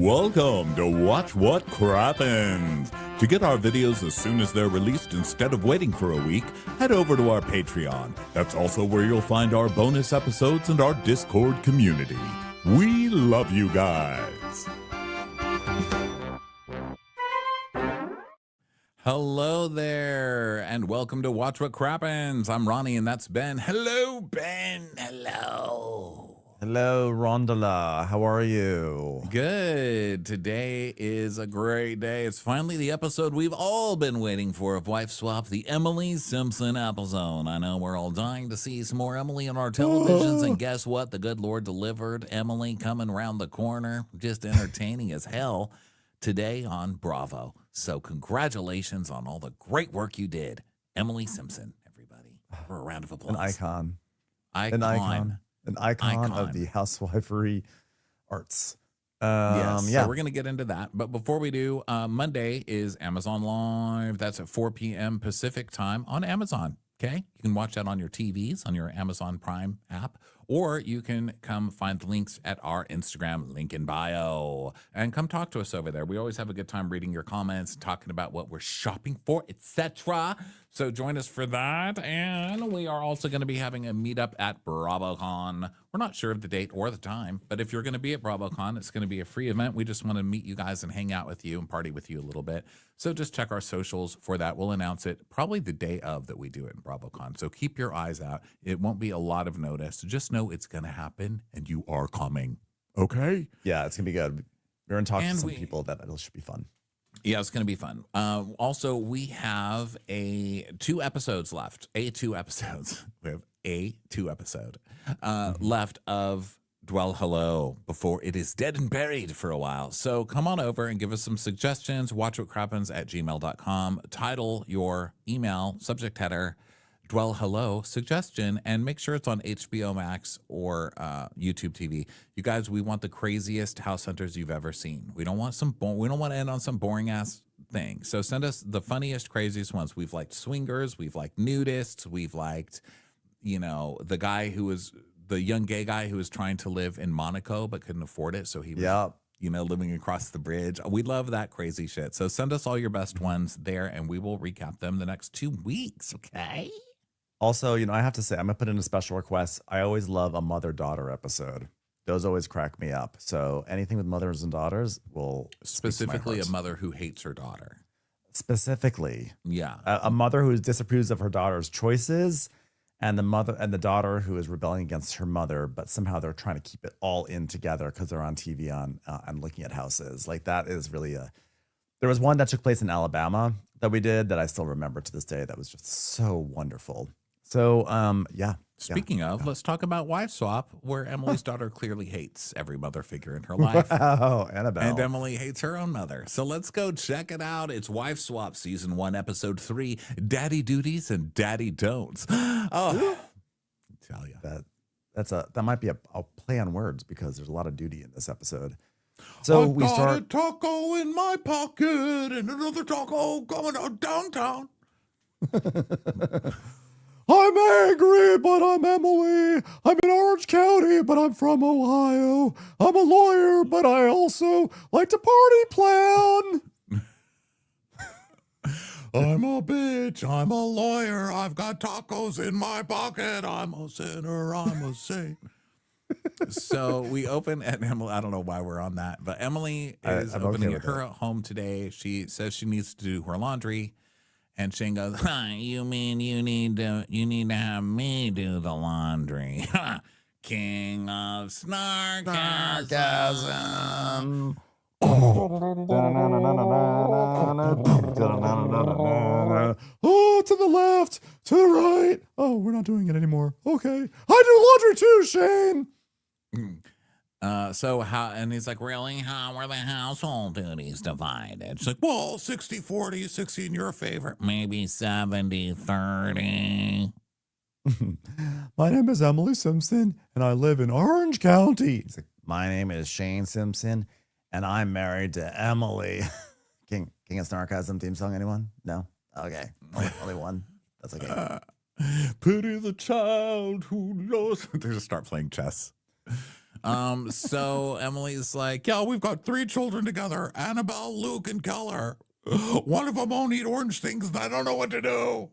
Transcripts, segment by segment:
Welcome to Watch What Crappens. To get our videos as soon as they're released instead of waiting for a week, head over to our Patreon. That's also where you'll find our bonus episodes and our Discord community. We love you guys. Hello there, and welcome to Watch What Crappens. I'm Ronnie, and that's Ben. Hello, Ben. Hello. Hello, Rondola. How are you? Good. Today is a great day. It's finally the episode we've all been waiting for of Wife Swap, the Emily Simpson episode. I know we're all dying to see some more Emily on our televisions, and guess what? The good Lord delivered. Emily coming around the corner, just entertaining as hell today on Bravo. So congratulations on all the great work you did. Emily Simpson, everybody. For a round of applause. An icon. An icon of the housewifery arts. Yes, so we're going to get into that. But before we do, Monday is Amazon Live. That's at 4 p.m. Pacific time on Amazon. Okay, you can watch that on your TVs, on your Amazon Prime app, or you can come find the links at our Instagram, link in bio, and come talk to us over there. We always have a good time reading your comments, talking about what we're shopping for, etc. So join us for that. And we are also going to be having a meetup at BravoCon. We're not sure of the date or the time, but if you're going to be at BravoCon, it's going to be a free event. We just want to meet you guys and hang out with you and party with you a little bit. So just check our socials for that. We'll announce it probably the day of that we do it in BravoCon. So keep your eyes out. It won't be a lot of notice. Just know it's going to happen and you are coming. Okay? Yeah, it's going to be good. We're going to talk to some people that it should be fun. Yeah, it's going to be fun. Also, we have two episodes left. We have a two episode left of Dwell Hello before it is dead and buried for a while. So come on over and give us some suggestions. watchwhatcrappens@gmail.com. Title your email, subject header, Dwell Hello suggestion, and make sure it's on HBO Max or YouTube TV. You guys, we want the craziest house hunters you've ever seen. We don't want we don't want to end on some boring ass thing. So send us the funniest, craziest ones. We've liked swingers, we've liked nudists, we've liked, the guy who was the young gay guy who was trying to live in Monaco but couldn't afford it, so he was living across the bridge. We love that crazy shit. So send us all your best ones there, and we will recap them the next 2 weeks. Okay. Also, I have to say, I'm going to put in a special request. I always love a mother-daughter episode. Those always crack me up. So anything with mothers and daughters will specifically a mother who hates her daughter. Specifically. Yeah. A mother who disapproves of her daughter's choices, and the mother and the daughter who is rebelling against her mother, but somehow they're trying to keep it all in together because they're on TV and looking at houses. Like, that is really there was one that took place in Alabama that we did that I still remember to this day. That was just so wonderful. So, Speaking of, let's talk about Wife Swap, where Emily's daughter clearly hates every mother figure in her life. Wow, Annabelle. And Emily hates her own mother. So let's go check it out. It's Wife Swap, Season 1, Episode 3, Daddy Duties and Daddy Don'ts. Oh, I tell you. That might be a play on words because there's a lot of duty in this episode. So we got a taco in my pocket and another taco coming out downtown. I'm angry, but I'm Emily. I'm in Orange County, but I'm from Ohio. I'm a lawyer, but I also like to party plan. I'm a bitch. I'm a lawyer. I've got tacos in my pocket. I'm a sinner. I'm a saint. So we open at Emily. I don't know why we're on that, but Emily is opening at her home today. She says she needs to do her laundry. And Shane goes, you mean you need to have me do the laundry? King of Snarkasm. Oh, to the left, to the right. Oh, we're not doing it anymore. Okay. I do laundry too, Shane. And he's like, really? How are the household duties divided? It's like, well, 60-40, 60 in your favor. Maybe 70-30. My name is Emily Simpson, and I live in Orange County. He's like, my name is Shane Simpson, and I'm married to Emily. King of Snarkasm theme song, anyone? No? Okay. Only one. That's okay. Pity the child who lost. They just start playing chess. So Emily's like, yeah, we've got 3 children together, Annabelle, Luke, and Keller. One of them won't eat orange things, and I don't know what to do.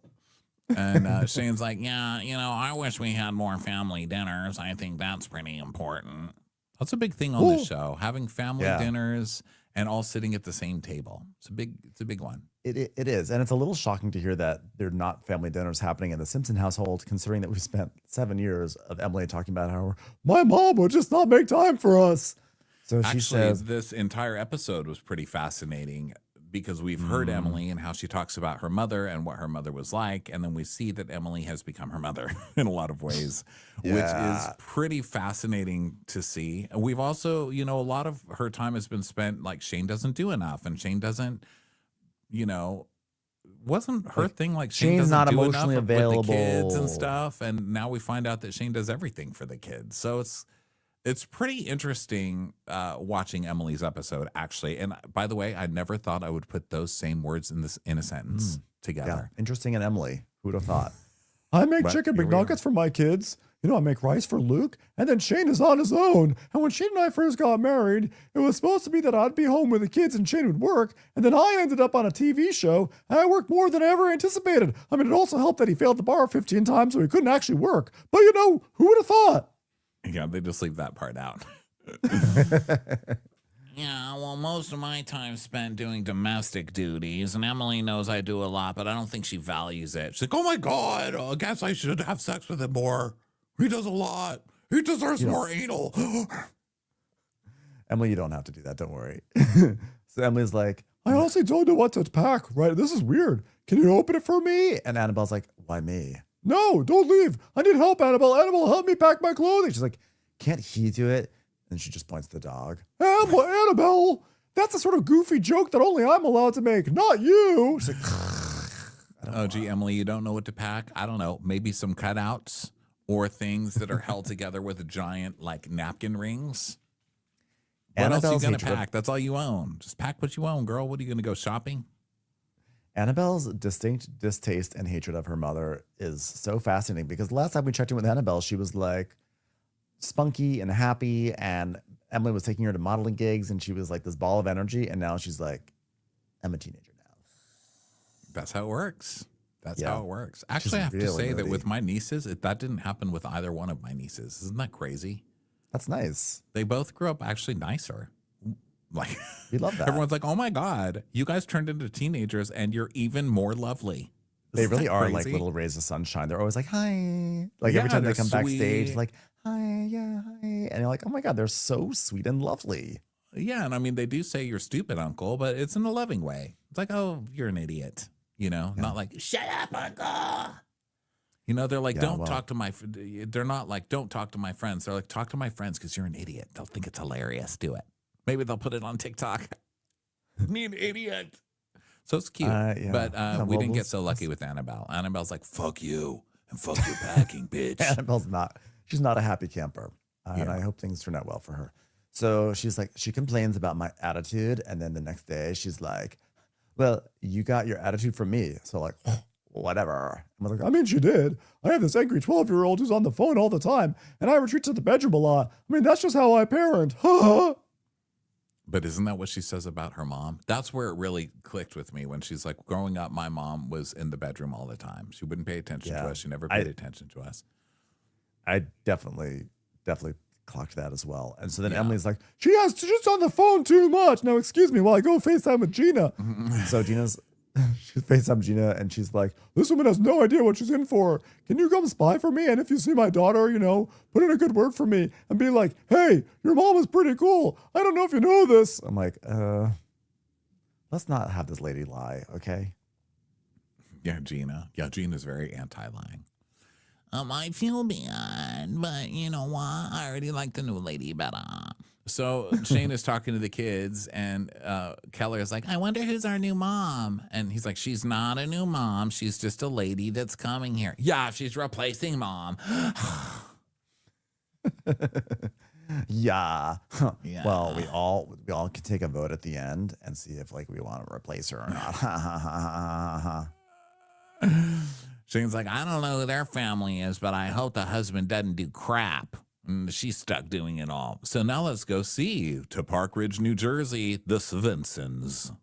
And Shane's like, yeah, I wish we had more family dinners. I think that's pretty important. That's a big thing on this show, having family dinners and all sitting at the same table. It's a big one. It is. And it's a little shocking to hear that there are not family dinners happening in the Simpson household, considering that we've spent 7 years of Emily talking about how my mom would just not make time for us. So she says this entire episode was pretty fascinating because we've heard Emily and how she talks about her mother and what her mother was like. And then we see that Emily has become her mother in a lot of ways, which is pretty fascinating to see. We've also, a lot of her time has been spent like Shane doesn't do enough and Shane doesn't, wasn't her thing like Shane Shane's doesn't not do emotionally enough available with the kids and stuff. And now we find out that Shane does everything for the kids. So it's pretty interesting watching Emily's episode, actually. And by the way, I never thought I would put those same words in a sentence together. Yeah, interesting and Emily. Who'd have thought? I make chicken McNuggets for my kids. I make rice for Luke, and then Shane is on his own. And when Shane and I first got married, it was supposed to be that I'd be home with the kids and Shane would work, and then I ended up on a TV show, and I worked more than I ever anticipated. I mean, it also helped that he failed the bar 15 times, so he couldn't actually work. But who would have thought? Yeah, they just leave that part out. Yeah, well, most of my time spent doing domestic duties, and Emily knows I do a lot, but I don't think she values it. She's like, oh my God, I guess I should have sex with him more. He does a lot. He deserves more anal. Emily, you don't have to do that. Don't worry. So Emily's like, I honestly don't know what to pack, right? This is weird. Can you open it for me? And Annabelle's like, why me? No, don't leave. I need help, Annabelle. Annabelle, help me pack my clothing. She's like, can't he do it? And she just points to the dog. Annabelle, that's a sort of goofy joke that only I'm allowed to make, not you. She's like, gee, Emily, you don't know what to pack? I don't know. Maybe some cutouts or things that are held together with giant, like, napkin rings. What else are you going to pack? That's all you own. Just pack what you own, girl. What are you going to go shopping? Annabelle's distinct distaste and hatred of her mother is so fascinating because last time we checked in with Annabelle, she was like spunky and happy, and Emily was taking her to modeling gigs, and she was like this ball of energy, and now she's like, I'm a teenager now. That's how it works. That's how it works. Actually, I have to say that with my nieces, that didn't happen with either one of my nieces. Isn't that crazy? That's nice. They both grew up actually nicer. Like, we love that. Everyone's like, oh my God, you guys turned into teenagers and you're even more lovely. They really are like little rays of sunshine. They're always like, hi. Like every time they come backstage, like, hi, yeah, hi. And you're like, oh my God, they're so sweet and lovely. Yeah. And I mean, they do say you're stupid, uncle, but it's in a loving way. It's like, oh, you're an idiot. Not like, shut up, uncle. They're like, talk to my, they're not like, don't talk to my friends. They're like, talk to my friends because you're an idiot. They'll think it's hilarious. Do it. Maybe they'll put it on TikTok. Me an idiot. So it's cute. But we didn't get so lucky with Annabelle. Annabelle's like, fuck you and fuck your packing, bitch. Annabelle's she's not a happy camper. And I hope things turn out well for her. So she's like, she complains about my attitude. And then the next day she's like, well, you got your attitude from me. So like, whatever. I'm like, I mean, she did. I have this angry 12-year-old who's on the phone all the time. And I retreat to the bedroom a lot. I mean, that's just how I parent. But isn't that what she says about her mom? That's where it really clicked with me when she's like, growing up, my mom was in the bedroom all the time. She wouldn't pay attention to us. She never paid attention to us. I definitely clocked that as well. And so then Emily's like, she's on the phone too much. Now, excuse me while I go FaceTime with Gina. So she FaceTime Gina and she's like, this woman has no idea what she's in for. Can you come spy for me? And if you see my daughter, put in a good word for me and be like, hey, your mom is pretty cool. I don't know if you know this. I'm like, let's not have this lady lie, okay? Yeah, Gina. Yeah, Gina's very anti-lying. I feel bad, but you know what? I already like the new lady better. So Shane is talking to the kids, and Keller is like, I wonder who's our new mom. And he's like, she's not a new mom. She's just a lady that's coming here. Yeah, she's replacing mom. Yeah. Well, we all can take a vote at the end and see if we want to replace her or not. Shane's like, I don't know who their family is, but I hope the husband doesn't do crap. She's stuck doing it all. So now let's go see to Park Ridge, New Jersey, the Svensons.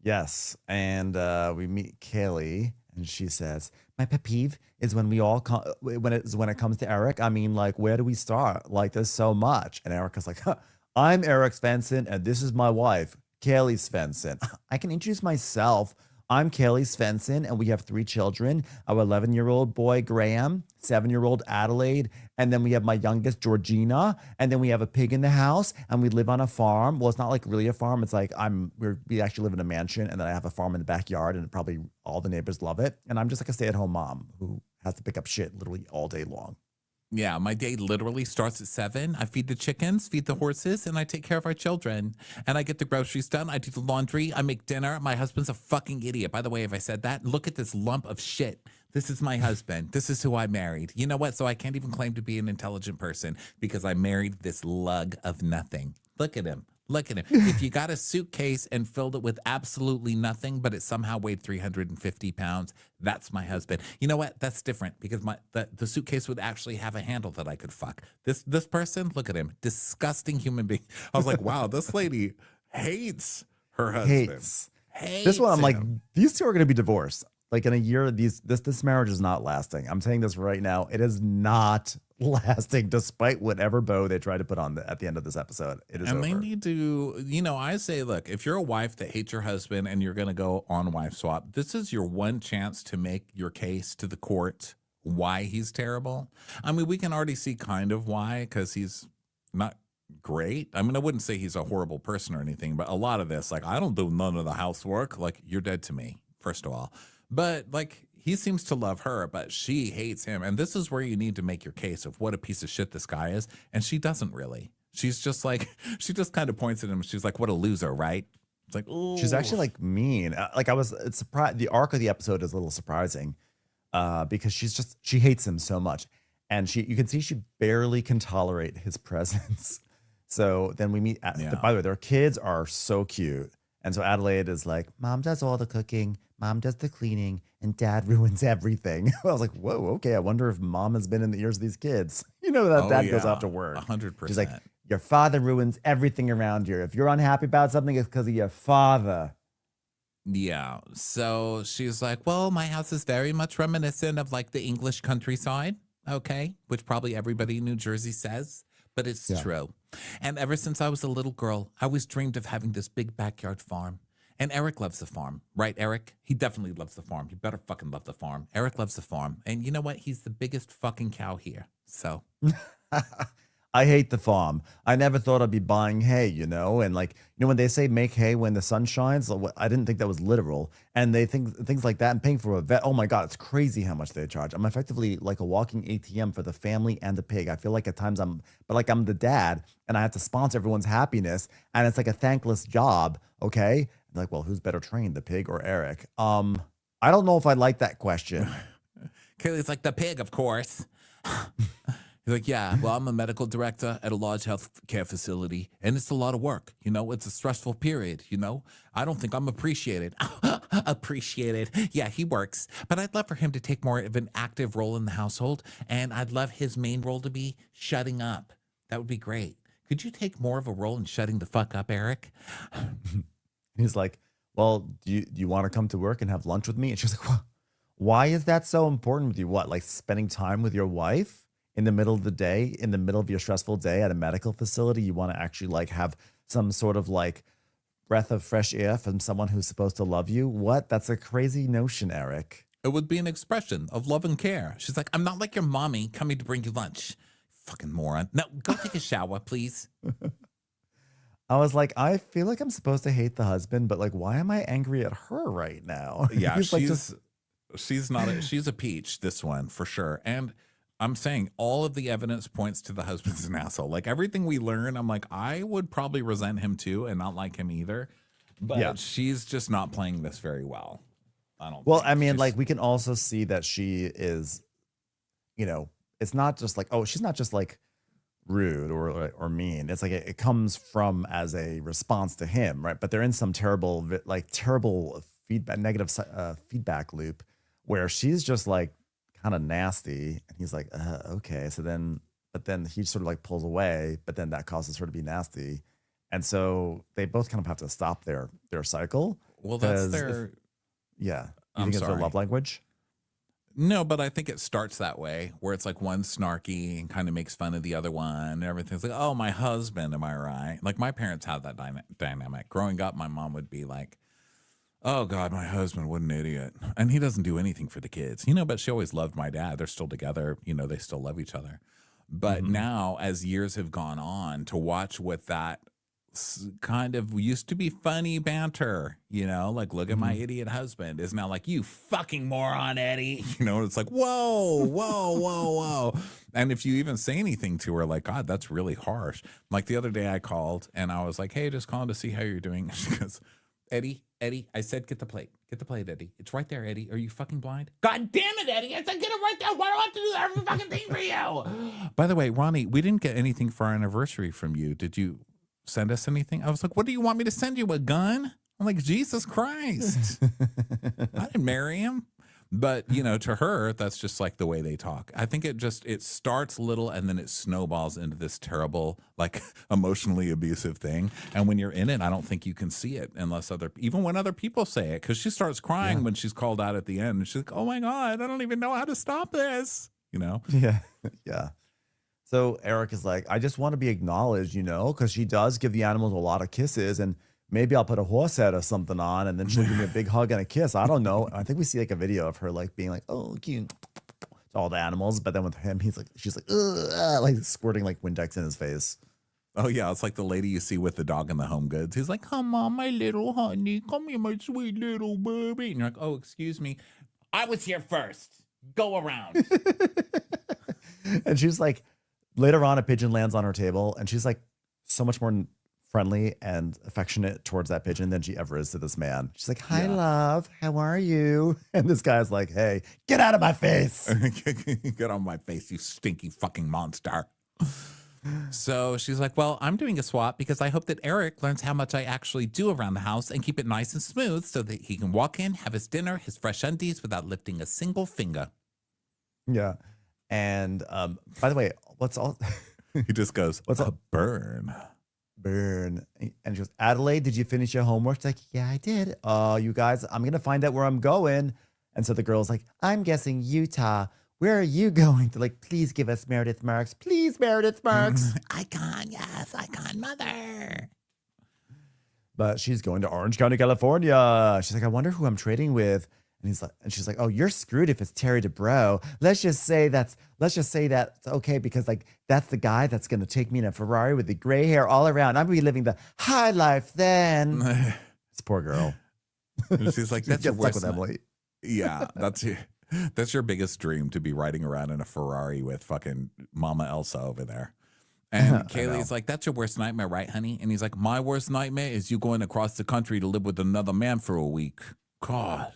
Yes, and we meet Kaylee, and she says, "My pet peeve is when we all when it comes to Eric. I mean, like, where do we start? Like, there's so much." And Erica's like, huh, "I'm Eric Svensson, and this is my wife, Kaylee Svensson. I can introduce myself. I'm Kaylee Svensson, and we have 3 children: our 11-year-old boy Graham, 7-year-old Adelaide, and then we have my youngest Georgina, and then we have a pig in the house, and we live on a farm. Well, it's not like really a farm. It's like we actually live in a mansion, and then I have a farm in the backyard, and probably all the neighbors love it. And I'm just like a stay-at-home mom who has to pick up shit literally all day long." Yeah, my day literally starts at 7. I feed the chickens, feed the horses, and I take care of our children. And I get the groceries done. I do the laundry. I make dinner. My husband's a fucking idiot. By the way, if I said that, look at this lump of shit. This is my husband. This is who I married. You know what? So I can't even claim to be an intelligent person because I married this lug of nothing. Look at him. Look at him. If you got a suitcase and filled it with absolutely nothing, but it somehow weighed 350 pounds, that's my husband. You know what? That's different because the suitcase would actually have a handle that I could fuck. This person, look at him. Disgusting human being. I was like, wow, this lady hates her husband. Hates this one, I'm like, him. these two are going to be divorced. Like in a year, this marriage is not lasting. I'm saying this right now. It is not lasting, despite whatever bow they try to put on at the end of this episode. It is and over. they need to, I say, look, if you're a wife that hates your husband and you're going to go on wife swap, this is your one chance to make your case to the court why he's terrible. I mean, we can already see kind of why, because he's not great. I mean, I wouldn't say he's a horrible person or anything, but a lot of this, like, I don't do none of the housework. Like, you're dead to me, first of all. But like, he seems to love her, but she hates him. And this is where you need to make your case of what a piece of shit this guy is. And she doesn't really. She's just like, she just kind of points at him. She's like, what a loser, right? It's like, ooh. She's actually like mean. It's surprised. The arc of the episode is a little surprising because she hates him so much. And you can see she barely can tolerate his presence. So then we meet, by the way, their kids are so cute. And so Adelaide is like, "Mom does all the cooking, Mom does the cleaning, and Dad ruins everything." I was like, whoa, okay. I wonder if Mom has been in the ears of these kids. You know that Dad goes off to work. 100%. She's like, "Your father ruins everything around here. If you're unhappy about something, it's because of your father." Yeah. So she's like, well, my house is very much reminiscent of like the English countryside. Okay. Which probably everybody in New Jersey says, but it's true. And ever since I was a little girl, I always dreamed of having this big backyard farm. And Eric loves the farm, right, Eric? He definitely loves the farm. He better fucking love the farm. Eric loves the farm. And you know what? He's the biggest fucking cow here. So I hate the farm. I never thought I'd be buying hay, and like, when they say make hay when the sun shines, I didn't think that was literal. And they think things like that, and paying for a vet. Oh my God, it's crazy how much they charge. I'm effectively like a walking ATM for the family and the pig. I feel like at times I'm the dad and I have to sponsor everyone's happiness. And it's like a thankless job. Okay. Like, well, who's better trained, the pig or Eric? I don't know if I like that question. Kaylee's like, the pig, of course. He's like, yeah, well, I'm a medical director at a large health care facility, and it's a lot of work. It's a stressful period, I don't think I'm appreciated. Appreciated. Yeah, he works. But I'd love for him to take more of an active role in the household, and I'd love his main role to be shutting up. That would be great. Could you take more of a role in shutting the fuck up, Eric? He's like, well, do you want to come to work and have lunch with me? And she's like, well, why is that so important with you? What, like spending time with your wife? In the middle of the day, in the middle of your stressful day at a medical facility, you want to actually like have some sort of like breath of fresh air from someone who's supposed to love you? What? That's a crazy notion, Eric. It would be an expression of love and care. She's like, I'm not like your mommy coming to bring you lunch. Fucking moron. No, go take a shower, please. I was like, I feel like I'm supposed to hate the husband, but like, why am I angry at her right now? Yeah, she's a peach, this one, for sure. And I'm saying all of the evidence points to the husband's an asshole. Like everything we learn, I'm like, I would probably resent him too and not like him either. But she's just not playing this very well. I mean, like we can also see that she is, it's not just like, she's not just like rude or mean. It's like it comes from as a response to him, right? But they're in some terrible feedback, negative feedback loop where she's just like kind of nasty, and he's like, okay. So then but then he sort of like pulls away, but then that causes her to be nasty. And so they both kind of have to stop their cycle. Well, that's 'Cause their. Yeah. You I'm think it's their sorry. love language? No, but I think it starts that way, where it's like one snarky and kind of makes fun of the other one, and everything's like, "Oh, my husband, am I right?" Like my parents had that dynamic. Growing up, my mom would be like, "Oh God, my husband, what an idiot," and he doesn't do anything for the kids, But she always loved my dad. They're still together, they still love each other. But now, as years have gone on, to watch what that kind of used to be funny banter, like, look at my idiot husband, is now like, you fucking moron, Eddie. It's like, whoa, whoa, whoa, whoa. And if you even say anything to her, like, God, that's really harsh. Like the other day I called and I was like, hey, just calling to see how you're doing. She goes, Eddie, I said, get the plate, Eddie. It's right there, Eddie. Are you fucking blind? God damn it, Eddie. I said, get it right there. Why do I have to do every fucking thing for you? By the way, Ronnie, we didn't get anything for our anniversary from you. Did you send us anything? I was like, what do you want me to send you? A gun? I'm like, Jesus Christ. I didn't marry him. But, to her, that's just like the way they talk. I think it starts little and then it snowballs into this terrible, like, emotionally abusive thing. And when you're in it, I don't think you can see it unless even when other people say it, because she starts crying when she's called out at the end. And she's like, oh my God, I don't even know how to stop this, Yeah. Yeah. So Eric is like, I just want to be acknowledged, because she does give the animals a lot of kisses, and maybe I'll put a horse head or something on, and then she'll give me a big hug and a kiss. I don't know. I think we see like a video of her like being like, oh, cute to all the animals. But then with him, she's like, ugh, like squirting like Windex in his face. Oh, yeah. It's like the lady you see with the dog in the Home Goods. He's like, come on, my little honey. Come here, my sweet little baby. And you're like, oh, excuse me. I was here first. Go around. And she's like, later on, a pigeon lands on her table, and she's like so much more friendly and affectionate towards that pigeon than she ever is to this man. She's like, hi, love. How are you? And this guy's like, hey, get out of my face. Get on my face, you stinky fucking monster. So she's like, well, I'm doing a swap because I hope that Eric learns how much I actually do around the house and keep it nice and smooth so that he can walk in, have his dinner, his fresh undies without lifting a single finger. Yeah. And by the way, what's all he just goes, what's a burn? And she goes, Adelaide, did you finish your homework? She's like, yeah, I did. You guys, I'm gonna find out where I'm going. And so the girl's like, I'm guessing Utah. Where are you going? To like, please give us Meredith Marks. Please, Meredith Marks. Icon, yes, icon mother. But she's going to Orange County, California. She's like, I wonder who I'm trading with. And she's like, oh, you're screwed if it's Terry DeBro. Let's just say that's okay, because like that's the guy that's gonna take me in a Ferrari with the gray hair all around. I'm gonna be living the high life then. This poor girl. She's like, that's your worst with Emily. Yeah, that's your biggest dream, to be riding around in a Ferrari with fucking Mama Elsa over there. And Kaylee's like, that's your worst nightmare, right, honey? And he's like, my worst nightmare is you going across the country to live with another man for a week. God.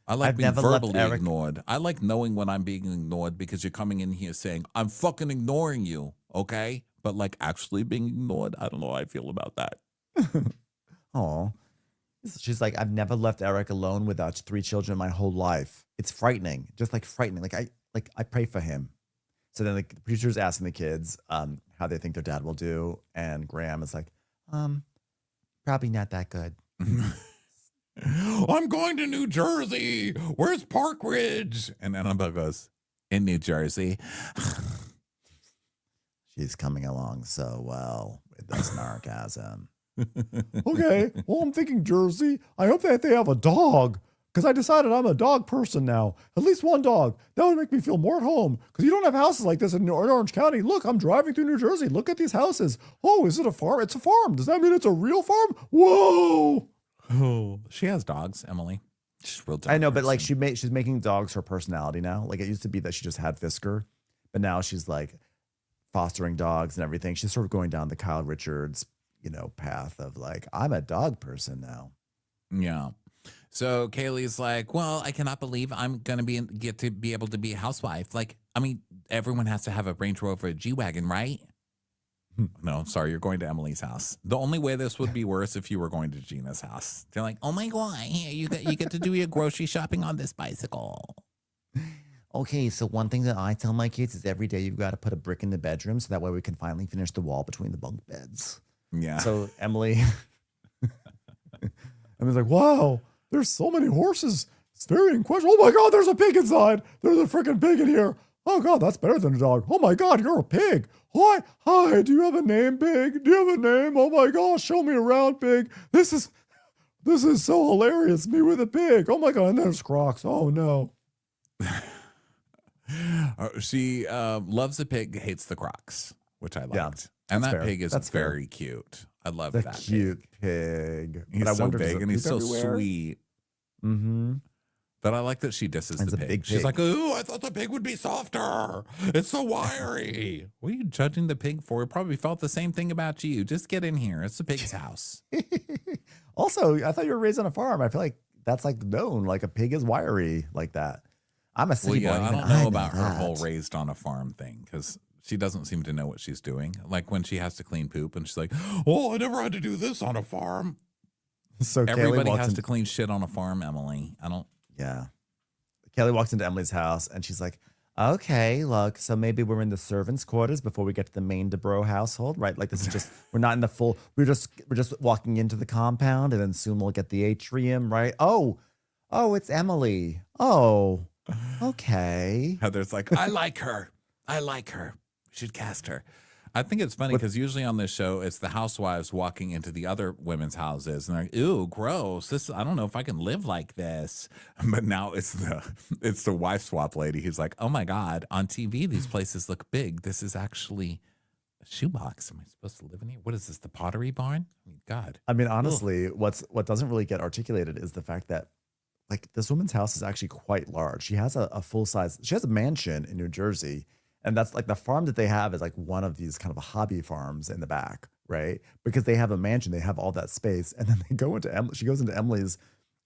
I like being verbally ignored. I like knowing when I'm being ignored, because you're coming in here saying, I'm fucking ignoring you, okay? But like actually being ignored, I don't know how I feel about that. Oh, she's like, I've never left Eric alone without 3 children my whole life. It's frightening, just like frightening. I pray for him. So then the producer's asking the kids how they think their dad will do. And Graham is like, probably not that good. I'm going to New Jersey. Where's Park Ridge? And Annabelle goes, in New Jersey. She's coming along so well with the snarkasm. Okay, well, I'm thinking Jersey. I hope that they have a dog, because I decided I'm a dog person now. At least one dog. That would make me feel more at home, because you don't have houses like this in Orange County. Look, I'm driving through New Jersey. Look at these houses. Oh, is it a farm? It's a farm. Does that mean it's a real farm? Whoa. Oh, she has dogs, Emily. She's real dog I know, but like person. she's making dogs her personality now. Like it used to be that she just had Fisker, but now she's like fostering dogs and everything. She's sort of going down the Kyle Richards, path of like, I'm a dog person now. Yeah. So Kaylee's like, well, I cannot believe I'm gonna get to be able to be a housewife. Like, I mean, everyone has to have a Range Rover, a G-Wagon, right? No, sorry, you're going to Emily's house. The only way this would be worse if you were going to Gina's house. They're like, oh my God, here, you get to do your grocery shopping on this bicycle. Okay, so one thing that I tell my kids is every day you've got to put a brick in the bedroom so that way we can finally finish the wall between the bunk beds. Yeah. So Emily, Emily's like, wow, there's so many horses. It's very in question. Oh my God, there's a pig inside. There's a freaking pig in here. Oh God, that's better than a dog. Oh my God, you're a pig. Hi, do you have a name, pig? Do you have a name? Oh my gosh, show me around, pig. This is so hilarious. Me with a pig. Oh my God, and there's Crocs. Oh no. She loves the pig, hates the Crocs, which I liked. Yeah, and that fair. pig is That's fair. very cute. I love The that cute pig. He's But I so wonder, does big it and he's so poop everywhere? sweet. Mm-hmm. But I like that she disses It's the a pig. big She's pig. like, "Ooh, I thought the pig would be softer. It's so wiry." What are you judging the pig for? It probably felt the same thing about you. Just get in here. It's the pig's house. Also, I thought you were raised on a farm. I feel like that's like known. Like a pig is wiry like that. I'm a city boy. I Even don't know know about her whole that. raised on a farm thing because she doesn't seem to know what she's doing. Like when she has to clean poop and she's like, "Oh, I never had to do this on a farm." So Everybody Kaylee has walks to clean shit on a farm, Emily. I don't. Yeah. Kelly walks into Emily's house and she's like, okay, look, so maybe we're in the servants' quarters before we get to the main DeBro household, right? Like this is just we're not in the full, we're just walking into the compound and then soon we'll get the atrium, right? Oh, it's Emily. Oh, okay. Heather's like, I like her. I like her. We should cast her. I think it's funny because usually on this show, it's the housewives walking into the other women's houses and they're like, ew, gross. I don't know if I can live like this. But now it's the wife swap lady who's like, oh my God, on TV, these places look big. This is actually a shoebox. Am I supposed to live in here? What is this, the Pottery Barn? I mean, God. I mean, honestly, what doesn't really get articulated is the fact that like this woman's house is actually quite large. She has a full size, she has a mansion in New Jersey. And that's like the farm that they have is like one of these kind of hobby farms in the back, right? Because they have a mansion, they have all that space. And then they go into she goes into Emily's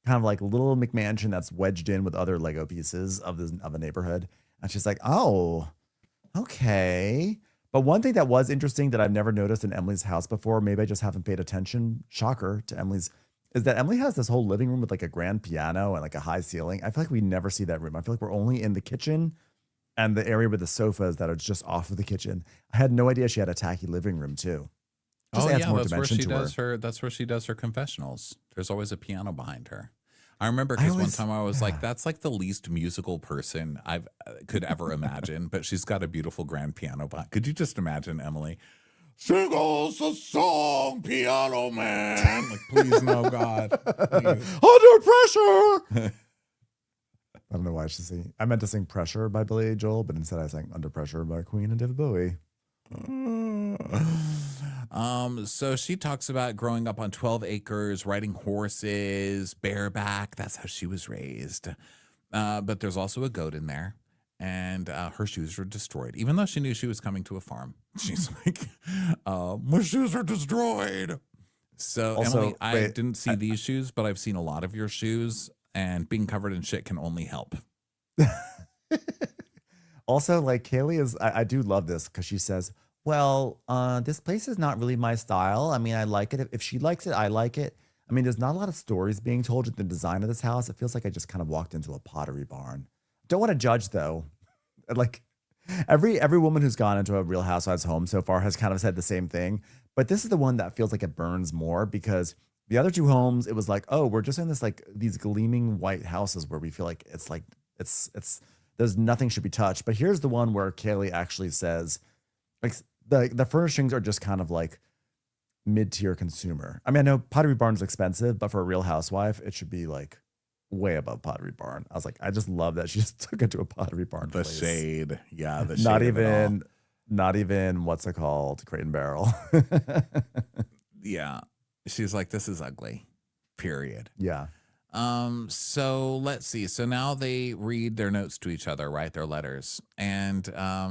kind of like little McMansion that's wedged in with other Lego pieces of a neighborhood. And she's like, oh, okay. But one thing that was interesting that I've never noticed in Emily's house before, maybe I just haven't paid attention, shocker to Emily's, is that Emily has this whole living room with like a grand piano and like a high ceiling. I feel like we never see that room. I feel like we're only in the kitchen and the area with the sofas that are just off of the kitchen. I had no idea she had a tacky living room too. Just adds more that's where dimension she to does her. her. That's where she does her confessionals. There's always a piano behind her. I remember because one time I was like, that's like the least musical person I could ever imagine, but she's got a beautiful grand piano behind. Could you just imagine Emily? Sing us a song, piano man. Like, please, no, God. Please. Under pressure. I don't know why I should sing. I meant to sing Pressure by Billy Joel, but instead I sang Under Pressure by Queen and David Bowie. So she talks about growing up on 12 acres, riding horses, bareback. That's how she was raised. But there's also a goat in there. And her shoes were destroyed, even though she knew she was coming to a farm. She's like, my shoes are destroyed. So, Also, Emily, I didn't see these shoes, but I've seen a lot of your shoes, and being covered in shit can only help. Also, like Kaylee is, I do love this because she says, well, this place is not really my style. I mean, I like it. If she likes it, I like it. I mean, there's not a lot of stories being told with the design of this house. It feels like I just kind of walked into a pottery barn. Don't want to judge though. Like every woman who's gone into a Real Housewives home so far has kind of said the same thing. But this is the one that feels like it burns more because the other two homes, it was like, oh, we're just in this like these gleaming white houses where we feel like it's like it's there's nothing should be touched. But here's the one where Kaylee actually says, like the furnishings are just kind of like mid-tier consumer. I mean, I know Pottery Barn's expensive, but for a Real Housewife, it should be like way above Pottery Barn. I was like, I just love that she just took it to a Pottery Barn. The place. Shade, yeah, the shade. Not even what's it called, Crate and Barrel. Yeah, she's like, this is ugly. Period. Yeah. So let's see. So now they read their notes to each other, right? Their letters. And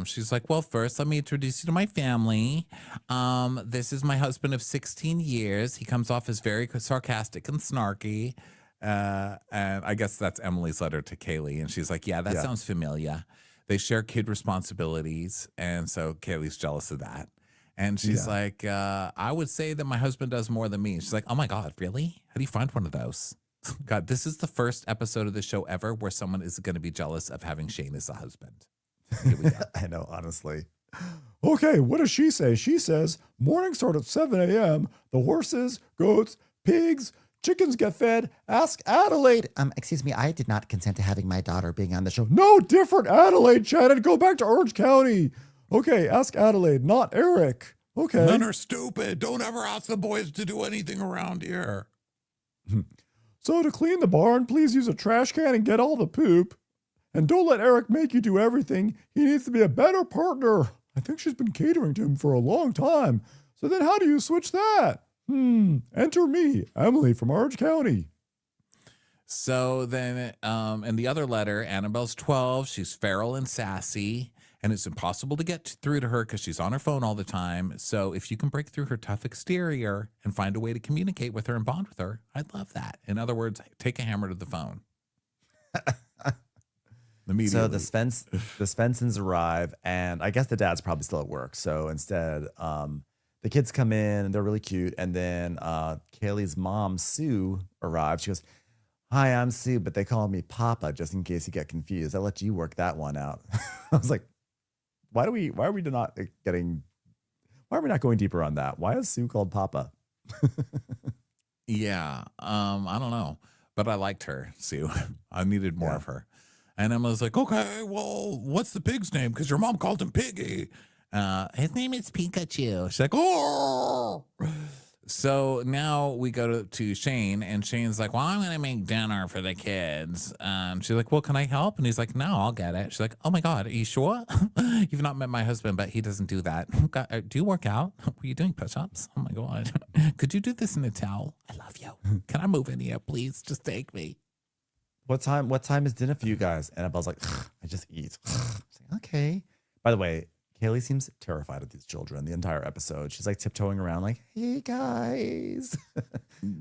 she's like, well, first, let me introduce you to my family. This is my husband of 16 years. He comes off as very sarcastic and snarky. And I guess that's Emily's letter to Kaylee. And she's like, yeah, that sounds familiar. They share kid responsibilities. And so Kaylee's jealous of that. And she's like, I would say that my husband does more than me. She's like, oh my God, really? How do you find one of those? God, this is the first episode of the show ever where someone is going to be jealous of having Shane as a husband. Here we go. I know, honestly. Okay, what does she say? She says, mornings start at 7 a.m. The horses, goats, pigs, chickens get fed. Ask Adelaide. Excuse me, I did not consent to having my daughter being on the show. No, different Adelaide, Shannon. Go back to Orange County. Okay, ask Adelaide, not Eric. Okay. Men are stupid. Don't ever ask the boys to do anything around here. So to clean the barn, please use a trash can and get all the poop. And don't let Eric make you do everything. He needs to be a better partner. I think she's been catering to him for a long time. So then how do you switch that? Enter me, Emily from Orange County. So then in the other letter, Annabelle's 12. She's feral and sassy. And it's impossible to get through to her because she's on her phone all the time. So if you can break through her tough exterior and find a way to communicate with her and bond with her, I'd love that. In other words, take a hammer to the phone. So the Svensons arrive, and I guess the dad's probably still at work. So instead, the kids come in, and they're really cute. And then Kaylee's mom, Sue, arrives. She goes, hi, I'm Sue, but they call me Papa just in case you get confused. I'll let you work that one out. I was like, why are we not going deeper on that? Why is Sue called Papa? Yeah, I don't know, but I liked her, Sue. I needed more of her. And Emma's like, okay, well, what's the pig's name? Because your mom called him Piggy. His name is Pikachu. She's like, oh. So now we go to Shane, and Shane's like, well, I'm going to make dinner for the kids. She's like, well, can I help? And he's like, no, I'll get it. She's like, oh my God, are you sure? You've not met my husband, but he doesn't do that. Do you work out? Were you doing push-ups? Oh my God. Could you do this in a towel? I love you. Can I move in here, please? Just take me. What time is dinner for you guys? And Annabelle's like, I just eat. Like, okay. By the way, Kaylee seems terrified of these children the entire episode. She's like tiptoeing around like, hey guys.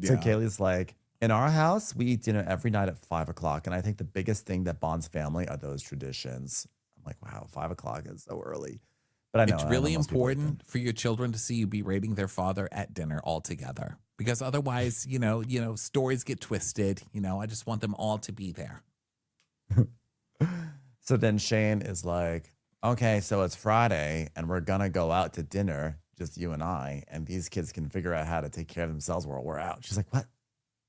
So Kaylee's like, in our house, we eat dinner every night at 5 o'clock. And I think the biggest thing that bonds family are those traditions. I'm like, wow, 5 o'clock is so early. But I know it's really important for your children to see you berating their father at dinner all together. Because otherwise, stories get twisted. I just want them all to be there. So then Shane is like, okay, so it's Friday and we're going to go out to dinner, just you and I, and these kids can figure out how to take care of themselves while we're out. She's like, what?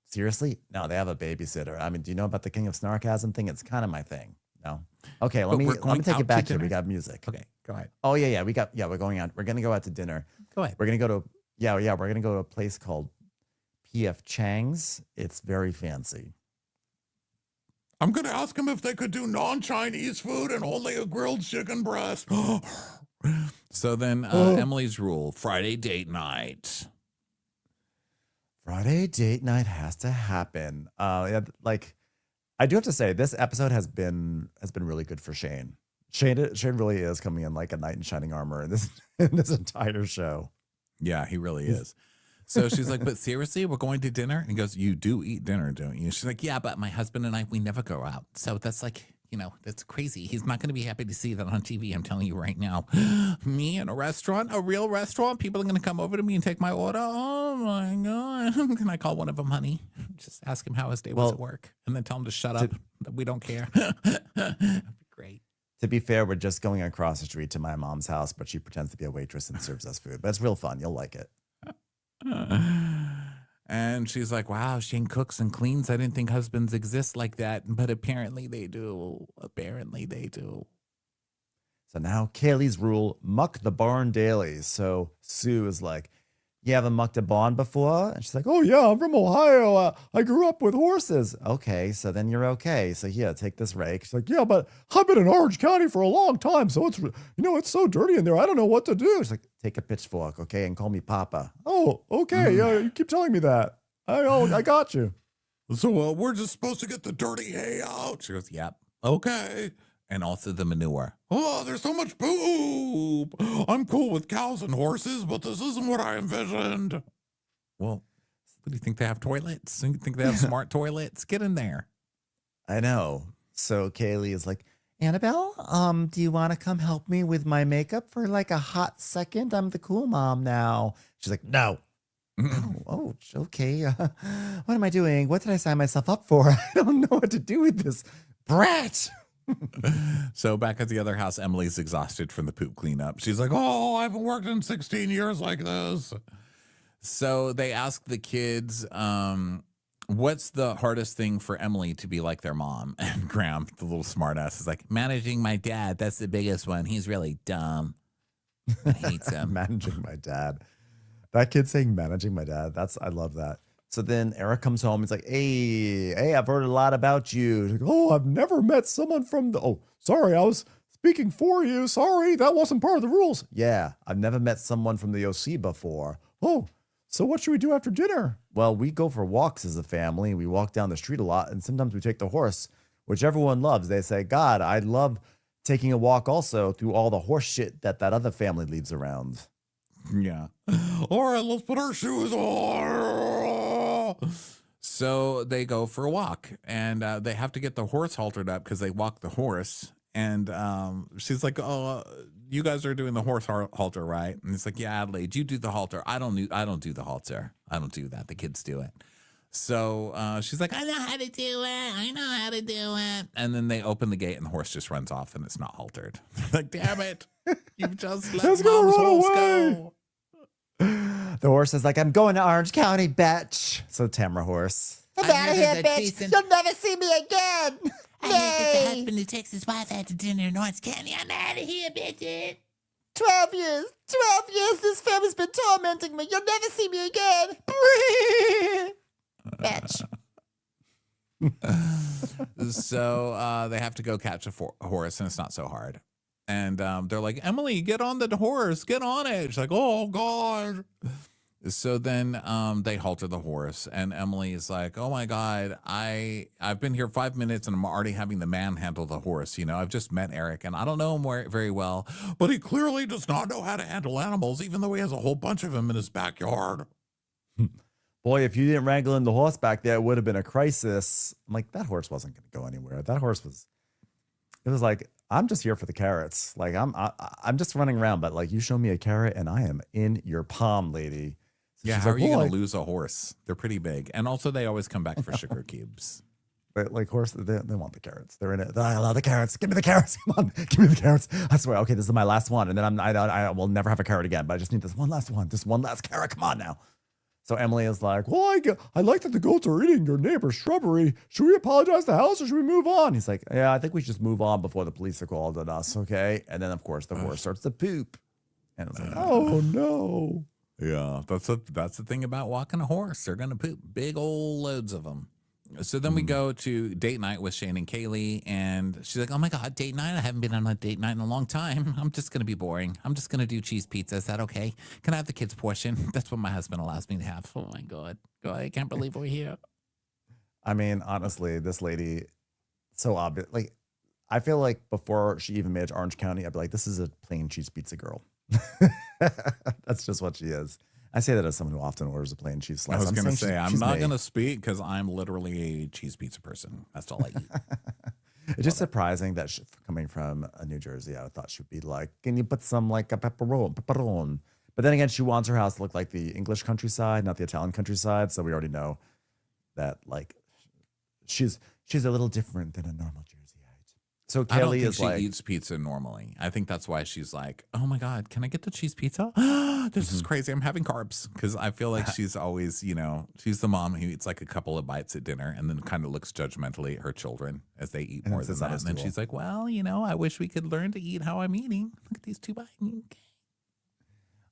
Seriously? No, they have a babysitter. I mean, do you know about the King of Snarkasm thing? It's kind of my thing. No. Okay, let me take it back here. We got music. Okay, go ahead. Oh, yeah. We're going out. We're going to go out to dinner. Go ahead. We're going to go to, we're going to go to a place called P.F. Chang's. It's very fancy. I'm going to ask him if they could do non-Chinese food and only a grilled chicken breast. So then Emily's rule, Friday date night. Friday date night has to happen. I do have to say, this episode has been really good for Shane. Shane really is coming in like a knight in shining armor in this entire show. Yeah, he really is. So she's like, but seriously, we're going to dinner? And he goes, you do eat dinner, don't you? She's like, yeah, but my husband and I, we never go out. So that's like, that's crazy. He's not going to be happy to see that on TV. I'm telling you right now. Me in a restaurant, a real restaurant, people are going to come over to me and take my order. Oh my God. Can I call one of them, honey? Just ask him how his day was at work and then tell him to shut up. We don't care. That'd be great. To be fair, we're just going across the street to my mom's house, but she pretends to be a waitress and serves us food. But it's real fun. You'll like it. And she's like, wow, Shane cooks and cleans. I didn't think husbands exist like that, but apparently they do. So now Kaylee's rule, muck the barn daily. So Sue is like, you haven't mucked a barn before? And she's like, oh yeah, I'm from Ohio. I grew up with horses. Okay, so then you're okay. So yeah, take this rake. She's like, yeah, but I've been in Orange County for a long time. So it's, it's so dirty in there. I don't know what to do. She's like, take a pitchfork, okay, and call me Papa. Oh, okay. You keep telling me that. I got you. So we're just supposed to get the dirty hay out. She goes, yep. Okay. And also the manure. Oh, there's so much poop. I'm cool with cows and horses, but this isn't what I envisioned. Well, what do you think they have toilets? You think they have smart toilets? Get in there. I know. So Kaylee is like, Annabelle, do you want to come help me with my makeup for like a hot second? I'm the cool mom now. She's like, no. Okay. What am I doing? What did I sign myself up for? I don't know what to do with this brat. So back at the other house, Emily's exhausted from the poop cleanup. She's like, oh, I haven't worked in 16 years like this. So they ask the kids, what's the hardest thing for Emily to be like their mom? And Graham, the little smartass, is like, managing my dad. That's the biggest one. He's really dumb. I hate him. Managing my dad. That kid saying managing my dad. I love that. So then Eric comes home. He's like, hey, I've heard a lot about you. Like, oh, I've never met someone from sorry, I was speaking for you. Sorry, that wasn't part of the rules. Yeah, I've never met someone from the OC before. Oh, so what should we do after dinner? Well, we go for walks as a family. We walk down the street a lot, and sometimes we take the horse, which everyone loves. They say, God, I love taking a walk also through all the horse shit that other family leaves around. Yeah. All right, let's put our shoes on. So they go for a walk, and they have to get the horse haltered up because they walk the horse. And she's like, oh, you guys are doing the horse halter, right? And it's like, yeah, Adelaide, you do the halter. I don't do the halter. I don't do that. The kids do it. So she's like, I know how to do it. And then they open the gate and the horse just runs off and it's not haltered. Like, damn it. You've just let mom's horse go. The horse is like, I'm going to Orange County, bitch. So Tamara horse. I'm out of here, bitch. You'll never see me again. I heard that the husband who takes his wife out to dinner in Orange County. I'm out of here, bitches. 12 years. 12 years this family's been tormenting me. You'll never see me again. Bitch. So they have to go catch a horse, and it's not so hard. And they're like, Emily, get on the horse. Get on it. She's like, oh, God. So then they halter the horse, and Emily is like, oh, my God, I've been here 5 minutes, and I'm already having the man handle the horse. You know, I've just met Eric, and I don't know him very well, but he clearly does not know how to handle animals, even though he has a whole bunch of them in his backyard. Boy, if you didn't wrangle in the horse back there, it would have been a crisis. I'm like, that horse wasn't going to go anywhere. That horse it was like, I'm just here for the carrots. Like, I'm just running around, but like, you show me a carrot and I am in your palm, lady. So yeah, how are you going to lose a horse? They're pretty big. And also, they always come back for sugar cubes. But like, horse, they want the carrots. They're in it. I love the carrots. Give me the carrots. Come on, give me the carrots. I swear, okay, this is my last one. And then I will never have a carrot again, but I just need this one last one. This one last carrot. Come on now. So Emily is like, well, I like that the goats are eating your neighbor's shrubbery. Should we apologize to the house or should we move on? He's like, yeah, I think we should just move on before the police are called on us, okay? And then, of course, the horse starts to poop. And it's like, oh, no. Yeah, that's the thing about walking a horse. They're going to poop big old loads of them. So then we go to date night with Shane and Kaylee, and she's like, oh, my God, date night? I haven't been on a date night in a long time. I'm just going to be boring. I'm just going to do cheese pizza. Is that okay? Can I have the kids' portion? That's what my husband allows me to have. Oh, my God. I can't believe we're here. I mean, honestly, this lady, so obvious. Like, I feel like before she even made it to Orange County, I'd be like, this is a plain cheese pizza girl. That's just what she is. I say that as someone who often orders a plain cheese slice. I was going to say, I'm not going to speak because I'm literally a cheese pizza person. That's all I eat. It's just surprising that coming from New Jersey, I thought she'd be like, can you put some like a pepperoni? But then again, she wants her house to look like the English countryside, not the Italian countryside. So we already know that like she's a little different than a normal Jerseyite. So Kelly I don't think is she like, eats pizza normally. I think that's why she's like, oh my God, can I get the cheese pizza? This is crazy. I'm having carbs. Because I feel like she's always, you know, she's the mom who eats like a couple of bites at dinner and then kind of looks judgmentally at her children as they eat more than that. And then she's like, well, you know, I wish we could learn to eat how I'm eating. Look at these two bites.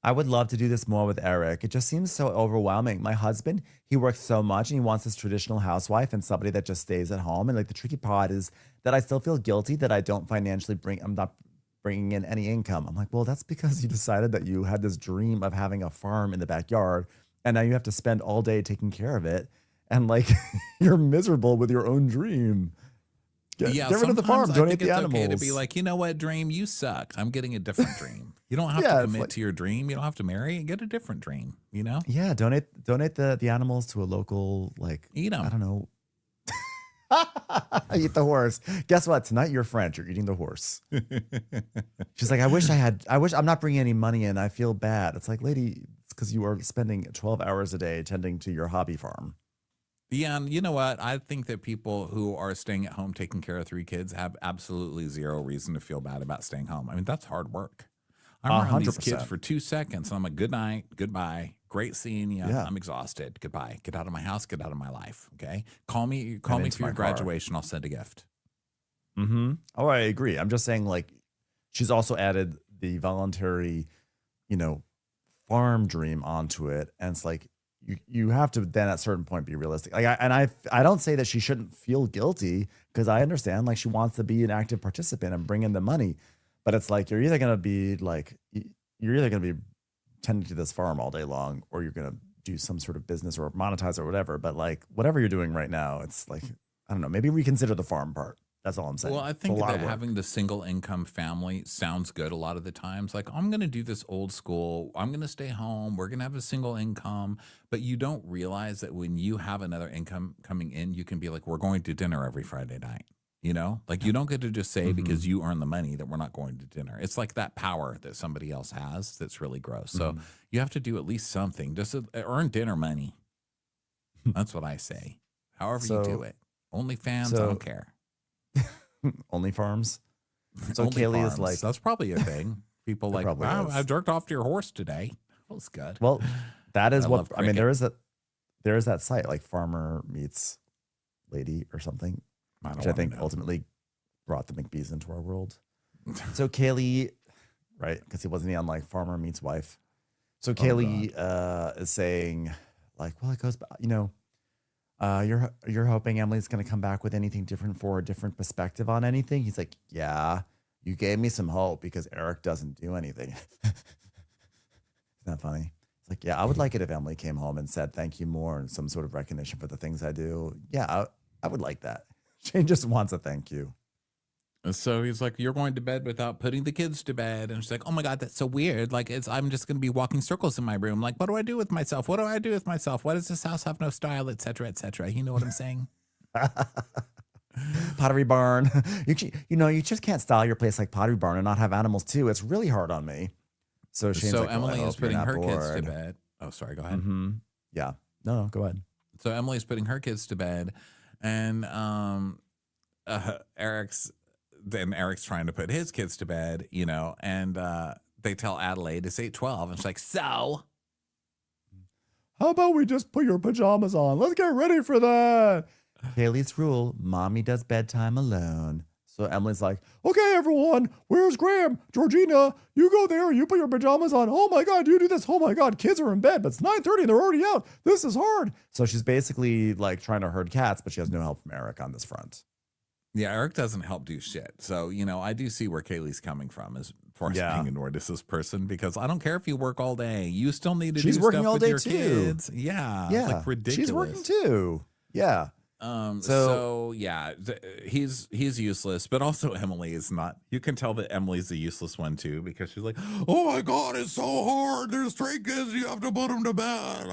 I would love to do this more with Eric. It just seems so overwhelming. My husband, he works so much and he wants this traditional housewife and somebody that just stays at home. And like the tricky part is that I still feel guilty that I don't financially I'm not bringing in any income. I'm like, well, that's because you decided that you had this dream of having a farm in the backyard and now you have to spend all day taking care of it. And like, you're miserable with your own dream. Get rid of the farm, donate the animals. Okay to be like, you know what, dream, you suck. I'm getting a different dream. You don't have to commit to your dream. You don't have to marry. Get a different dream, you know? Yeah, donate the animals to a local, like, eat them. I don't know. Eat the horse. Guess what? Tonight you're French. You're eating the horse. She's like, I wish I'm not bringing any money in. I feel bad. It's like, lady, it's because you are spending 12 hours a day tending to your hobby farm. Yeah, and you know what? I think that people who are staying at home taking care of 3 kids have absolutely zero reason to feel bad about staying home. I mean, that's hard work. I'm around these kids 100%. for 2 seconds, and I'm like, good night, goodbye, great seeing you. Yeah. I'm exhausted. Goodbye. Get out of my house. Get out of my life. Okay. Call me And for into your my car. graduation. I'll send a gift. Mm-hmm. Oh, I agree. I'm just saying, like, she's also added the voluntary, farm dream onto it, and it's like you have to then at a certain point be realistic. Like, I don't say that she shouldn't feel guilty, because I understand, like, she wants to be an active participant and bring in the money, but it's like you're either gonna be tending to this farm all day long, or you're gonna do some sort of business or monetize or whatever. But like whatever you're doing right now, it's like, I don't know, maybe reconsider the farm part. That's all I'm saying. Well, I It's think a lot that of work. having the single income family sounds good a lot of the times. Like, I'm going to do this old school. I'm going to stay home. We're going to have a single income. But you don't realize that when you have another income coming in, you can be like, we're going to dinner every Friday night. Like, you don't get to just say because you earn the money that we're not going to dinner. It's like that power that somebody else has that's really gross. So you have to do at least something. Just earn dinner money. That's what I say. However you do it. OnlyFans, I don't care. Only farms. So Only Kaylee farms. is like, That's probably a thing. People It like, probably wow, is. I jerked off to your horse today. That was good. well, that is I what love I mean. cricket. There is that site, like Farmer Meets Lady or something, I which don't I think know. ultimately brought the McBees into our world. So Kaylee, right? Because he wasn't on like Farmer Meets Wife. So Kaylee is saying, like, well, it goes, you're hoping Emily's going to come back with anything different for a different perspective on anything. He's like, yeah, you gave me some hope because Eric doesn't do anything. Isn't that funny? It's like, yeah, I would like it if Emily came home and said thank you more and some sort of recognition for the things I do. Yeah, I would like that. She just wants a thank you. So he's like, you're going to bed without putting the kids to bed. And she's like, oh my God, that's so weird. Like, I'm just going to be walking circles in my room. Like, what do I do with myself? What do I do with myself? Why does this house have no style, et cetera, et cetera? You know what I'm saying? Pottery Barn. You just can't style your place like Pottery Barn and not have animals too. It's really hard on me. So Shane's like, well, I Emily is hope you're putting not her kids to bored. bed. Oh, sorry. Go ahead. Mm-hmm. Yeah. No, go ahead. So Emily's putting her kids to bed, and Eric's trying to put his kids to bed, and they tell Adelaide it's 8:12, and she's like, so How about we just put your pajamas on? Let's get ready for that. Kaylee's rule, mommy does bedtime alone. So Emily's like, okay, everyone, where's Graham? Georgina, you go there, you put your pajamas on. Oh my God, you do this. Oh my God, kids are in bed, but it's 9:30 and they're already out. This is hard. So she's basically like trying to herd cats, but she has no help from Eric on this front. yeah, Eric doesn't help do shit. So, I do see where Kaylee's coming from as far as being a Nordis's person, because I don't care if you work all day. You still need to She's do working stuff all with day your too. kids. Yeah. Yeah. It's like ridiculous. She's working too. Yeah. So yeah, he's useless, but also Emily is not. You can tell that Emily's the useless one too, because she's like, oh my God, it's so hard. There's 3 kids. You have to put them to bed.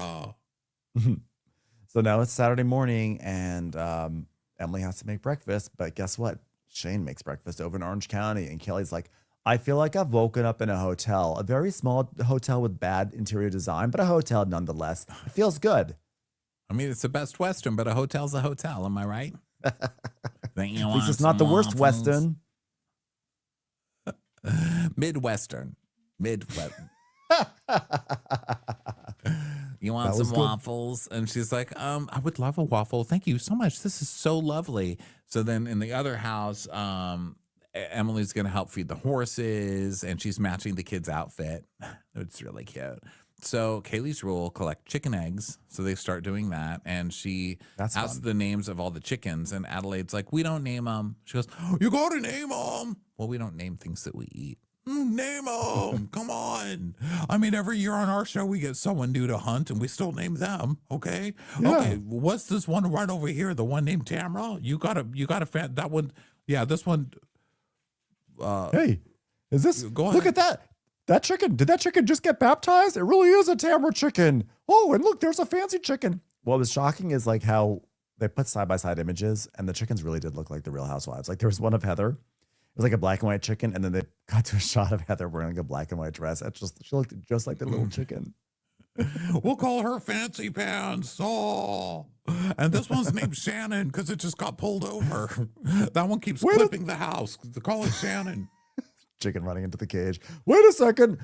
So now it's Saturday morning and Emily has to make breakfast, but guess what? Shane makes breakfast over in Orange County, and Kelly's like, I feel like I've woken up in a hotel, a very small hotel with bad interior design, but a hotel nonetheless. It feels good. I mean, it's the Best Western, but a hotel's a hotel. Am I right? At least it's not the worst Western. Midwestern. You want That was some good. waffles? And she's like, I would love a waffle. Thank you so much. This is so lovely. So then in the other house, Emily's going to help feed the horses, and she's matching the kids' outfit. It's really cute. So Kaylee's rule, collect chicken eggs. So they start doing that. And she That's asks fun. the names of all the chickens. And Adelaide's like, we don't name them. She goes, you got to name them. Well, we don't name things that we eat. Name them. Come on. I mean, every year on our show, we get someone new to hunt and we still name them. Okay. Yeah. Okay. What's this one right over here? The one named Tamara? You got a fan. That one. Yeah. This one. Hey, is this? Go ahead. Look at that. That chicken. Did that chicken just get baptized? It really is a Tamara chicken. Oh, and look, there's a fancy chicken. What was shocking is like how they put side by side images, and the chickens really did look like the Real Housewives. Like there was one of Heather. It was like a black and white chicken, and then they got to a shot of Heather wearing like a black and white dress. She looked just like the little chicken. We'll call her Fancy Pants. Oh. And this one's named Shannon because it just got pulled over. That one keeps clipping the house. They call it Shannon. Chicken running into the cage. Wait a second.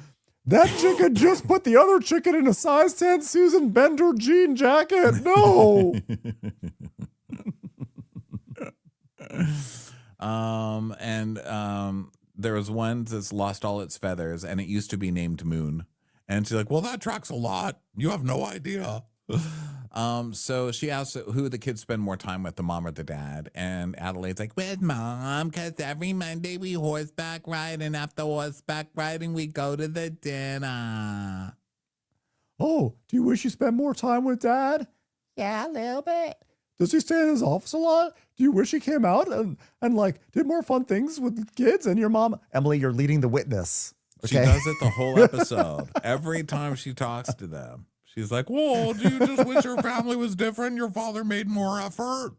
That chicken just put the other chicken in a size 10 Susan Bender jean jacket. No. There was one that's lost all its feathers, and it used to be named Moon. And she's like, well, that tracks a lot. You have no idea. So she asked who the kids spend more time with, the mom or the dad. And Adelaide's like, with mom, because every Monday we horseback ride, and after horseback riding, we go to the dinner. Oh, do you wish you spent more time with dad? Yeah, a little bit. Does he stay in his office a lot? Do you wish he came out and like did more fun things with the kids and your mom? Emily, you're leading the witness. Okay? She does it the whole episode. Every time she talks to them. She's like, whoa, do you just wish your family was different? Your father made more effort?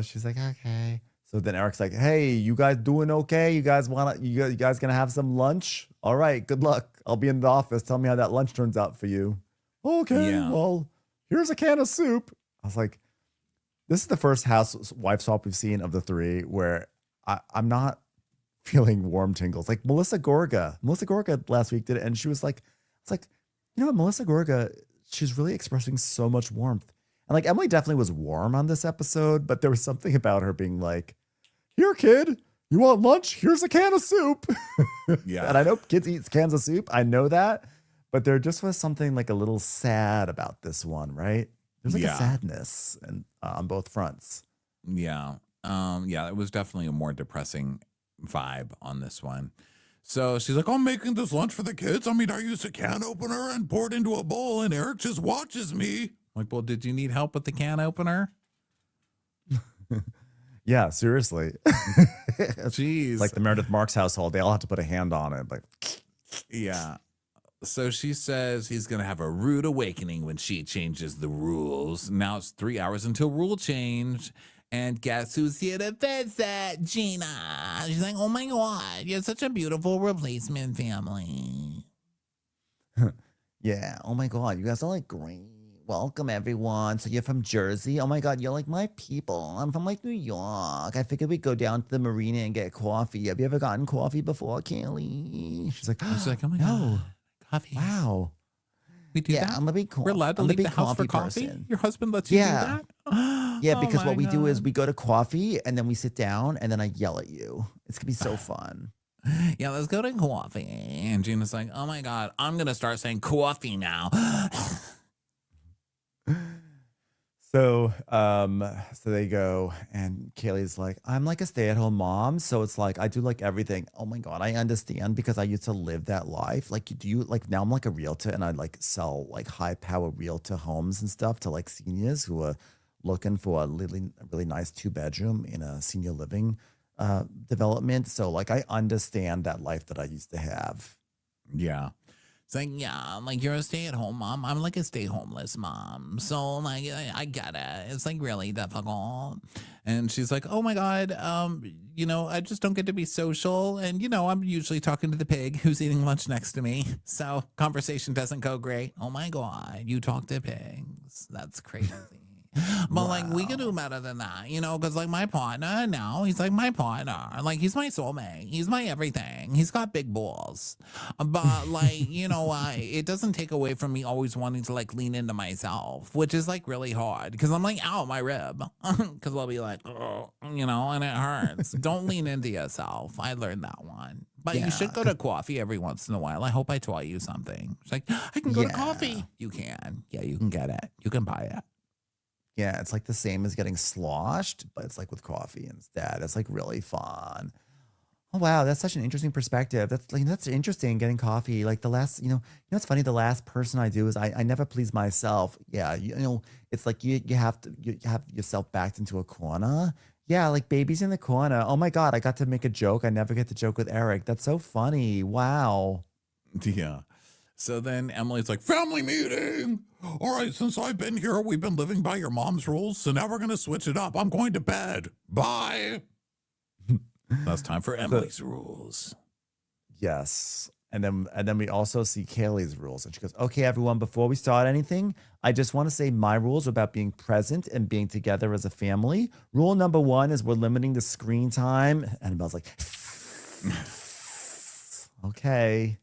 She's like, okay. So then Eric's like, hey, you guys doing okay? You guys gonna have some lunch? All right, good luck. I'll be in the office. Tell me how that lunch turns out for you. Okay, well, here's a can of soup. I was like, this is the first housewife swap we've seen of the three where I'm not feeling warm tingles. Like Melissa Gorga last week did it, and she was like, it's like, you know what, Melissa Gorga, she's really expressing so much warmth. And like Emily definitely was warm on this episode, but there was something about her being like, here, kid, you want lunch? Here's a can of soup. Yeah. And I know kids eat cans of soup. I know that. But there just was something like a little sad about this one, right? There's like a sadness on both fronts. Yeah. It was definitely a more depressing vibe on this one. So she's like, I'm making this lunch for the kids. I mean, I used a can opener and poured into a bowl, and Eric just watches me. I'm like, well, did you need help with the can opener? Yeah, seriously. Jeez. Like the Meredith Marks household, they all have to put a hand on it. Like, yeah. So she says he's going to have a rude awakening when she changes the rules. Now it's 3 hours until rule change. And guess who's here to visit? Gina. She's like, oh my God, you're such a beautiful replacement family. Yeah, oh my God, you guys are like great. Welcome, everyone. So you're from Jersey? Oh my God, you're like my people. I'm from like New York. I figured we'd go down to the marina and get coffee. Have you ever gotten coffee before, Kaylee? She's like, oh my God. Coffee. Wow. We do that? I'm a big We're allowed to leave the house for coffee? Person. Your husband lets you do that? Yeah, because what we do is we go to coffee and then we sit down and then I yell at you. It's going to be so fun. Yeah, let's go to coffee. And Gina's like, oh my God, I'm going to start saying coffee now. So they go, and Kaylee's like, I'm like a stay-at-home mom, so it's like I do like everything. Oh my God, I understand because I used to live that life. Like, do you like now I'm like a realtor and I like sell like high-power realtor homes and stuff to like seniors who are looking for a really nice 2-bedroom in a senior living development. So like I understand that life that I used to have. Yeah. It's like, yeah, like you're a stay-at-home mom. I'm like a stay-homeless mom. So like I get it. It's like really difficult. And she's like, oh my God, I just don't get to be social. And I'm usually talking to the pig who's eating lunch next to me. So conversation doesn't go great. Oh my God, you talk to pigs. That's crazy. But like we can do better than that, because like my partner now, he's like my partner. Like he's my soulmate. He's my everything. He's got big balls. But like, it doesn't take away from me always wanting to like lean into myself, which is like really hard because I'm like, ow, my rib. Because I'll be like, oh, and it hurts. Don't lean into yourself. I learned that one. But you should go to coffee every once in a while. I hope I taught you something. It's like, I can go to coffee. You can. Yeah, you can get it. You can buy it. Yeah, it's like the same as getting sloshed, but it's like with coffee instead. It's like really fun. Oh wow, that's such an interesting perspective. That's interesting getting coffee. Like the last, it's funny. The last person I do is I never please myself. Yeah, it's like you have yourself backed into a corner. Yeah, like baby's in the corner. Oh my God, I got to make a joke. I never get to joke with Eric. That's so funny. Wow. Yeah. So then Emily's like, family meeting. All right, since I've been here, we've been living by your mom's rules. So now we're going to switch it up. I'm going to bed. Bye. That's time for Emily's rules. Yes. And then we also see Kaylee's rules. And she goes, okay, everyone, before we start anything, I just want to say my rules are about being present and being together as a family. Rule number 1 is we're limiting the screen time. Annabelle's like, okay.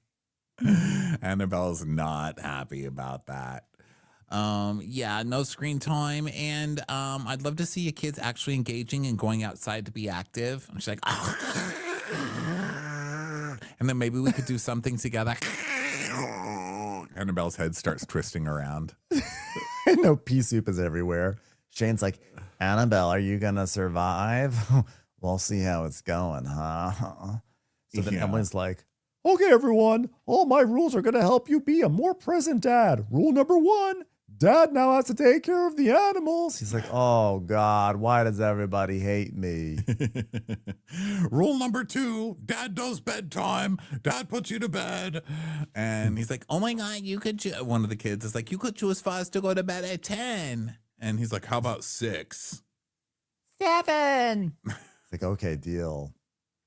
Annabelle's not happy about that. Yeah, no screen time. And I'd love to see your kids actually engaging and going outside to be active. And she's like, and then maybe we could do something together. Annabelle's head starts twisting around. And no pea soup is everywhere. Shane's like, Annabelle, are you going to survive? We'll see how it's going, huh? So then Emily's like, okay, everyone, all my rules are going to help you be a more present dad. Rule number 1, Dad now has to take care of the animals. He's like, oh, God, why does everybody hate me? Rule number 2, Dad does bedtime. Dad puts you to bed. And he's like, oh, my God, you could one of the kids is like, you could choose for us to go to bed at 10. And he's like, how about 6? 7. It's like, okay, deal.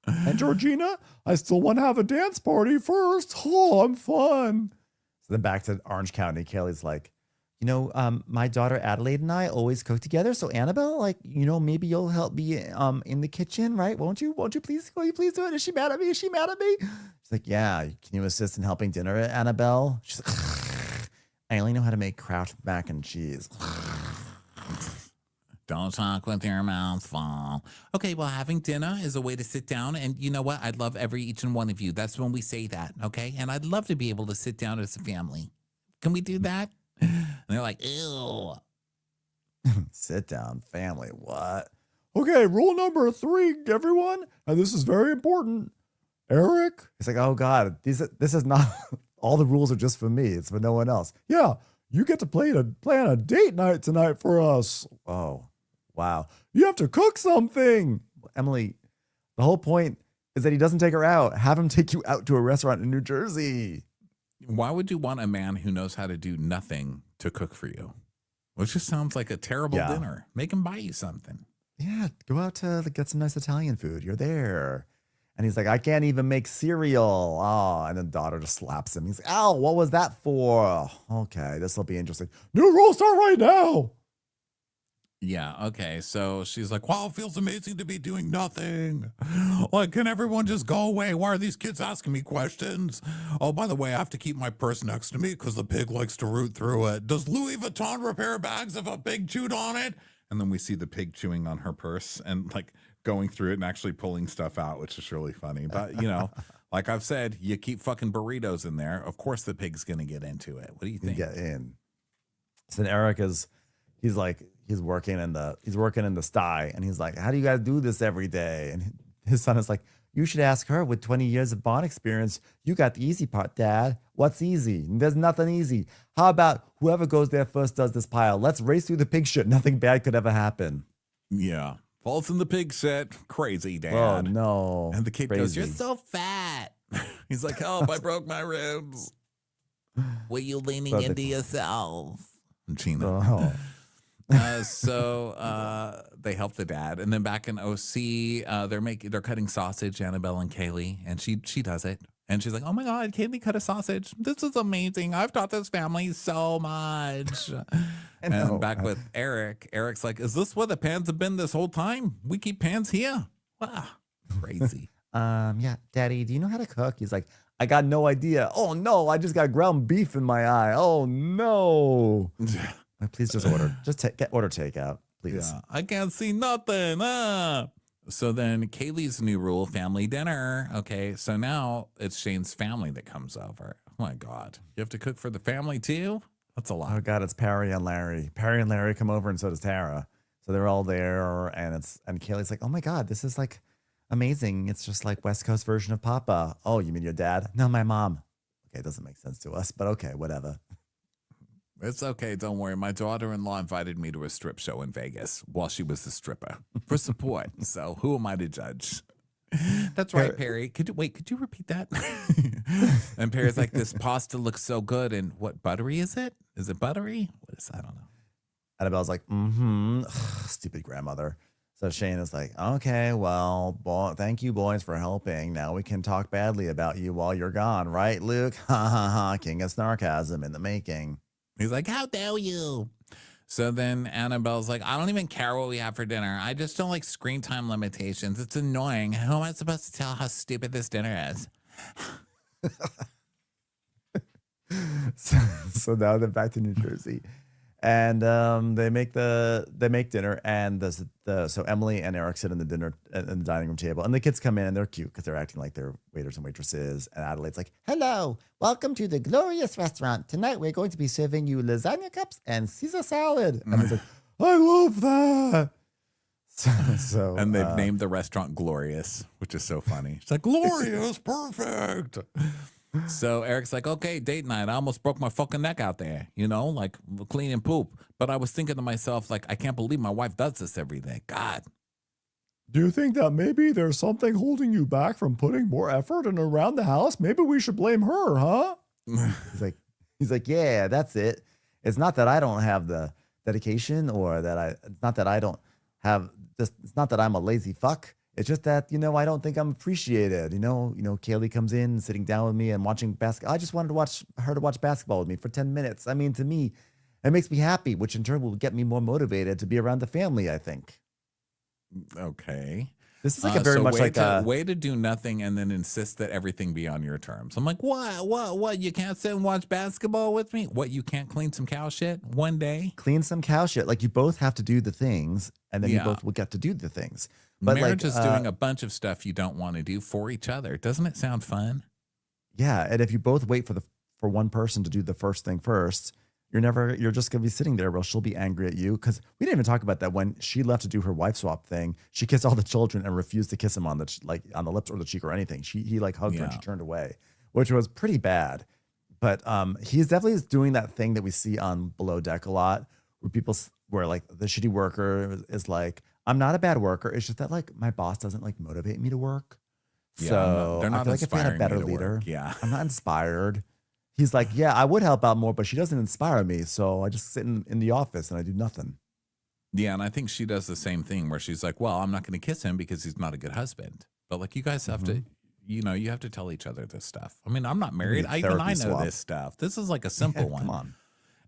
And Georgina, I still want to have a dance party first. Oh, I'm fun. So then back to Orange County, Kaylee's like, you know, my daughter Adelaide and I always cook together. So Annabelle, like, you know, maybe you'll help me in the kitchen, right? Won't you please do it? Is she mad at me? Is she mad at me? She's like, yeah. Can you assist in helping dinner, Annabelle? She's like, I only know how to make Kraft mac and cheese. Don't talk with your mouth full. Okay, well, having dinner is a way to sit down. And you know what? I'd love each and one of you. That's when we say that, okay? And I'd love to be able to sit down as a family. Can we do that? And they're like, ew. Sit down, family, what? Okay, rule number 3, everyone. And this is very important. Eric? He's like, oh, God, this is not, all the rules are just for me. It's for no one else. Yeah, you get to plan a date night tonight for us. Oh, wow. You have to cook something. Emily, the whole point is that he doesn't take her out. Have him take you out to a restaurant in New Jersey. Why would you want a man who knows how to do nothing to cook for you? Which just sounds like a terrible dinner. Make him buy you something. Yeah, go out to get some nice Italian food. You're there. And he's like, I can't even make cereal. Oh, and then daughter just slaps him. He's like, ow, what was that for? Okay, this will be interesting. New rules start right now. Yeah, okay. So she's like, wow, it feels amazing to be doing nothing. Like, can everyone just go away? Why are these kids asking me questions? Oh, by the way, I have to keep my purse next to me because the pig likes to root through it. Does Louis Vuitton repair bags if a pig chewed on it? And then we see the pig chewing on her purse and like going through it and actually pulling stuff out, which is really funny. But, you know, like I've said, you keep fucking burritos in there. Of course the pig's going to get into it. What do you think? Get in. So then Eric he's working in the sty, and he's like, how do you guys do this every day? And his son is like, you should ask her. With 20 years of bond experience, you got the easy part, Dad. What's easy? There's nothing easy. How about whoever goes there first does this pile? Let's race through the pig shit. Nothing bad could ever happen. Yeah. Falls in the pig shit. Crazy, Dad. Oh, no. And the kid goes, you're so fat. He's like, help, I broke my ribs. Were you leaning into yourself? Gina. Oh. So they help the dad, and then back in OC, they're cutting sausage, Annabelle and Kaylee, and she does it, and she's like, "Oh my God, Kaylee cut a sausage! This is amazing! I've taught this family so much." And back with Eric, Eric's like, "Is this where the pans have been this whole time? We keep pans here? Wow, crazy." Yeah, Daddy, do you know how to cook? He's like, I got no idea. Oh no, I just got ground beef in my eye. Oh no. Please just order. Order takeout, please. Yeah, I can't see nothing. So then Kaylee's new rule, family dinner. Okay, so now it's Shane's family that comes over. Oh my God, you have to cook for the family too? That's a lot. Oh God, it's Perry and Larry. Perry and Larry come over, and so does Tara. So they're all there, and Kaylee's like, oh my God, this is like amazing. It's just like West Coast version of Papa. Oh, you mean your dad? No, my mom. Okay, it doesn't make sense to us, but okay, whatever. It's okay. Don't worry. My daughter-in-law invited me to a strip show in Vegas while she was the stripper for support. So who am I to judge? That's right, Perry. Could you repeat that? And Perry's like, this pasta looks so good. And what buttery is it? Is it buttery? What is, I don't know. Annabelle's like, stupid grandmother. So Shane is like, okay, well, thank you boys for helping. Now we can talk badly about you while you're gone, right, Luke? Ha ha ha, king of Snarkasm in the making. He's like, how dare you? So then Annabelle's like, I don't even care what we have for dinner. I just don't like screen time limitations. It's annoying. How am I supposed to tell how stupid this dinner is? So now they're back to New Jersey. And they make dinner, and so Emily and Eric sit in the dining room table, and the kids come in and they're cute because they're acting like they're waiters and waitresses. And Adelaide's like, Hello, welcome to the glorious restaurant. Tonight we're going to be serving you lasagna cups and Caesar salad. and he's like, I love that. So And they've named the restaurant Glorious, which is so funny. It's like, Glorious, perfect. So Eric's like, okay, date night. I almost broke my fucking neck out there, like cleaning poop. But I was thinking to myself, like, I can't believe my wife does this every day. God. do you think that maybe there's something holding you back from putting more effort in around the house? Maybe we should blame her, huh? He's like, yeah, that's it. It's not that I don't have the dedication, or it's not that I don't have this. It's not that I'm a lazy fuck. It's just that, I don't think I'm appreciated. Kaylee comes in, sitting down with me and watching basketball. I just wanted her to watch basketball with me for 10 minutes. I mean, to me, it makes me happy, which in turn will get me more motivated to be around the family, I think. Okay. This is like a very much like a way to do nothing and then insist that everything be on your terms. I'm like, what? You can't sit and watch basketball with me? What, you can't clean some cow shit one day? clean some cow shit. Like, you both have to do the things, and then you both will get to do the things. But marriage is doing a bunch of stuff you don't want to do for each other. Doesn't it sound fun? Yeah, and if you both wait for one person to do the first thing first, you're just gonna be sitting there while she'll be angry at you. Because we didn't even talk about that when she left to do her wife swap thing. She kissed all the children and refused to kiss him on the lips or the cheek or anything. He hugged her and she turned away, which was pretty bad. But he's definitely doing that thing that we see on Below Deck a lot, where like the shitty worker is like, I'm not a bad worker. It's just that like my boss doesn't like motivate me to work. Yeah, So they're not I feel like if I had a better inspiring me to leader, work. Yeah. I'm not inspired. He's like, yeah, I would help out more, but she doesn't inspire me. So I just sit in the office and I do nothing. Yeah, and I think she does the same thing where she's like, well, I'm not going to kiss him because he's not a good husband. But like, you guys have to, you have to tell each other this stuff. I mean, I'm not married. I know this stuff. This is like a simple one. Come on.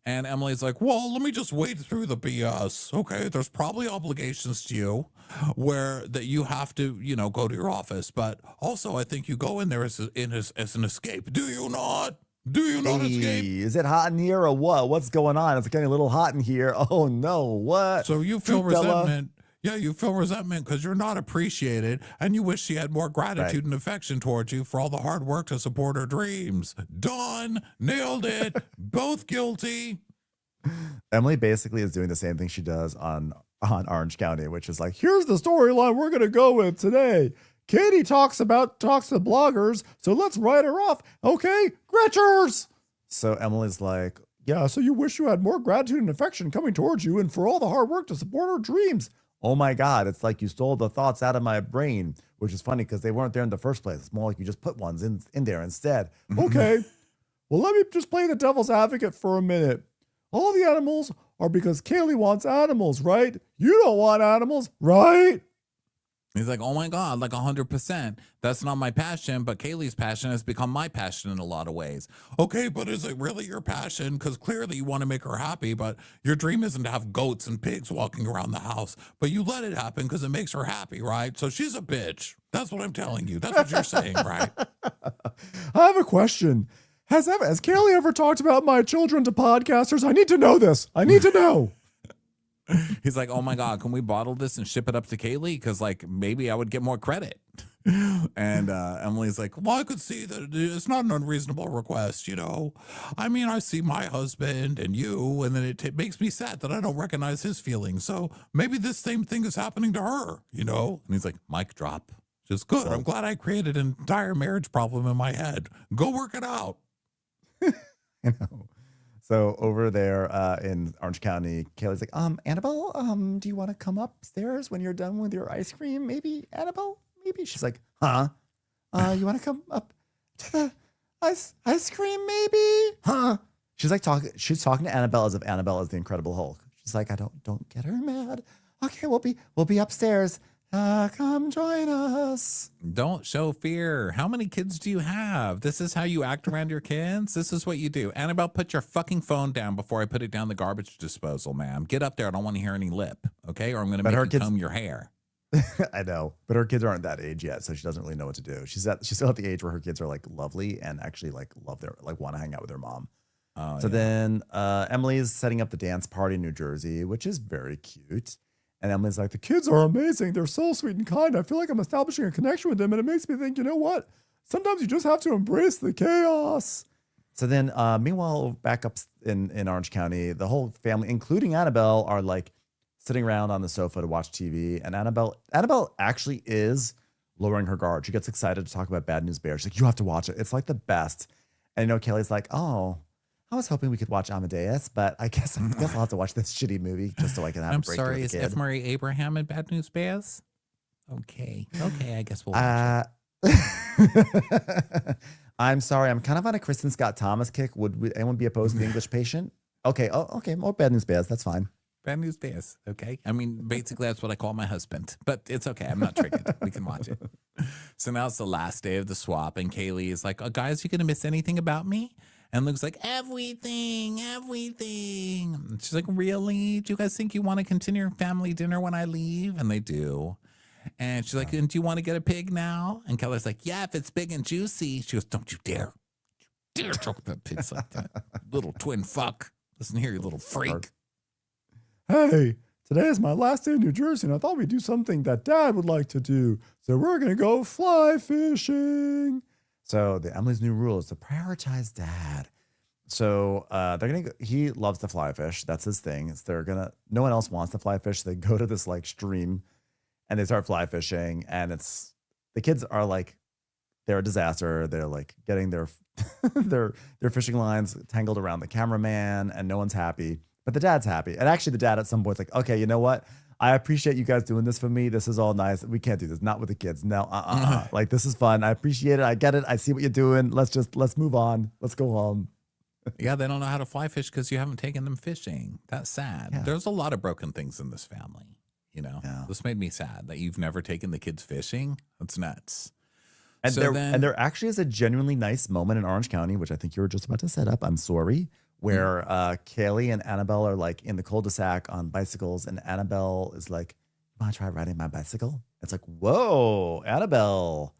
And Emily's like, well, let me just wade through the BS. Okay, there's probably obligations to you that you have to, go to your office. But also, I think you go in there as an escape. Do you not? Do you not escape? Is it hot in here or what? What's going on? It's getting a little hot in here. Oh, no. What? So you feel resentment. Yeah, you feel resentment because you're not appreciated and you wish she had more gratitude and affection towards you for all the hard work to support her dreams. Done. Nailed it. Both guilty. Emily basically is doing the same thing she does on Orange County, which is like, here's the storyline we're going to go with today. Katie talks to bloggers, so let's write her off. Okay, Gretchers. So Emily's like, yeah, so you wish you had more gratitude and affection coming towards you and for all the hard work to support her dreams. Oh my God, it's like you stole the thoughts out of my brain, which is funny because they weren't there in the first place. It's more like you just put ones in there instead. Okay, well, let me just play the devil's advocate for a minute. All the animals are because Kaylee wants animals, right? You don't want animals, right? He's like, oh my God, like 100%. That's not my passion, but Kaylee's passion has become my passion in a lot of ways. Okay, but is it really your passion? Because clearly you want to make her happy, but your dream isn't to have goats and pigs walking around the house. But you let it happen because it makes her happy, right? So she's a bitch. That's what I'm telling you. That's what you're saying, right? I have a question. Has Kaylee ever talked about my children to podcasters? I need to know this. I need to know. He's like, oh my God, can we bottle this and ship it up to Kaylee? Because like maybe I would get more credit. And Emily's like, well, I could see that it's not an unreasonable request, I mean, I see my husband and you, and then it makes me sad that I don't recognize his feelings. So maybe this same thing is happening to her, And he's like, mic drop. Just good. I'm glad I created an entire marriage problem in my head. Go work it out. I know. So over there in Orange County, Kaylee's like, Annabelle, do you want to come upstairs when you're done with your ice cream? Maybe, Annabelle? Maybe. She's like, huh? You want to come up to the ice cream, maybe? Huh? She's talking to Annabelle as if Annabelle is the Incredible Hulk. She's like, don't get her mad. okay, we'll be upstairs. Come join us. Don't show fear. How many kids do you have? This is how you act around your kids? This is what you do. Annabelle, put your fucking phone down before I put it down the garbage disposal, ma'am. Get up there. I don't want to hear any lip, okay? Or I'm going to make you comb your hair. I know, but her kids aren't that age yet, so she doesn't really know what to do. She's still at the age where her kids are like lovely and actually like want to hang out with their mom. Then Emily's setting up the dance party in New Jersey, which is very cute. And Emily's like, the kids are amazing. They're so sweet and kind. I feel like I'm establishing a connection with them. And it makes me think, you know what? Sometimes you just have to embrace the chaos. So then, meanwhile, back up in Orange County, the whole family, including Annabelle, are like sitting around on the sofa to watch TV. And Annabelle actually is lowering her guard. She gets excited to talk about Bad News Bears. She's like, you have to watch it. It's like the best. And Kelly's like, oh, I was hoping we could watch Amadeus, but I guess I'll have to watch this shitty movie just so I can have a break. I'm sorry, is F. Murray Abraham in Bad News Bears? Okay, I guess we'll watch it. I'm sorry, I'm kind of on a Kristen Scott Thomas kick. Would anyone be opposed to The English Patient? Okay, okay, more Bad News Bears, that's fine. Bad News Bears, okay? I mean, basically that's what I call my husband, but it's okay, I'm not triggered. We can watch it. So now it's the last day of the swap, and Kaylee is like, oh, guys, you gonna miss anything about me? And Luke's like, everything. And she's like, really? Do you guys think you want to continue your family dinner when I leave? And they do. And she's like, and do you want to get a pig now? And Kelly's like, yeah, if it's big and juicy. She goes, don't you dare. Talk about pigs like that. Little twin fuck. Listen here, you little freak. Hey, today is my last day in New Jersey, and I thought we'd do something that Dad would like to do. So we're going to go fly fishing. So Emily's new rule is to prioritize Dad. So he loves to fly fish. That's his thing. No one else wants to fly fish. So they go to this like stream and they start fly fishing. And the kids are like, they're a disaster. They're like getting their fishing lines tangled around the cameraman and no one's happy. But the dad's happy. And actually the dad at some point is like, okay, you know what? I appreciate you guys doing this for me. This is all nice. We can't do this. Not with the kids. No, Like, this is fun. I appreciate it. I get it. I see what you're doing. Let's move on. Let's go home. Yeah, they don't know how to fly fish because you haven't taken them fishing. That's sad. Yeah. There's a lot of broken things in this family. Yeah. This made me sad that you've never taken the kids fishing. That's nuts. And there actually is a genuinely nice moment in Orange County, which I think you were just about to set up. I'm sorry. Where Kaylee and Annabelle are like in the cul-de-sac on bicycles, and Annabelle is like, "You want to try riding my bicycle?" It's like, whoa, Annabelle,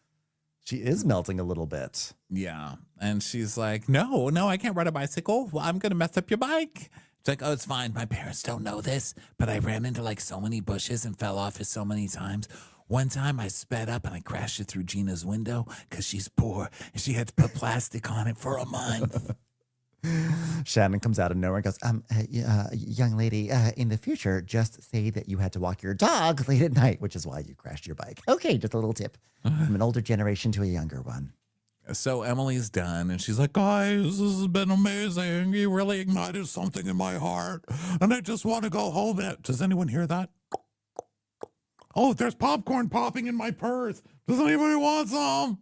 she is melting a little bit. Yeah, and she's like, "No, I can't ride a bicycle. Well, I'm gonna mess up your bike." It's like, "Oh, it's fine. My parents don't know this, but I ran into like so many bushes and fell off it so many times. One time I sped up and I crashed it through Gina's window because she's poor and she had to put plastic on it for a month." Shannon comes out of nowhere and goes, young lady, in the future, just say that you had to walk your dog late at night, which is why you crashed your bike. Okay, just a little tip from an older generation to a younger one. So Emily's done, and she's like, guys, this has been amazing. You really ignited something in my heart, and I just want to go home. Does anyone hear that? Oh, there's popcorn popping in my purse. Does anybody want some?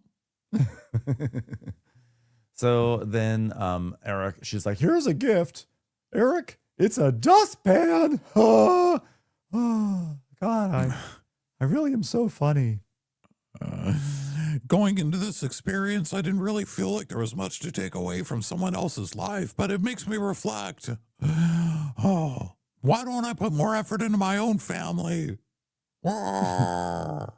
So then Eric, she's like, here's a gift. Eric, it's a dustpan. Oh, God, I really am so funny. Going into this experience, I didn't really feel like there was much to take away from someone else's life, but it makes me reflect. Oh, why don't I put more effort into my own family? Oh.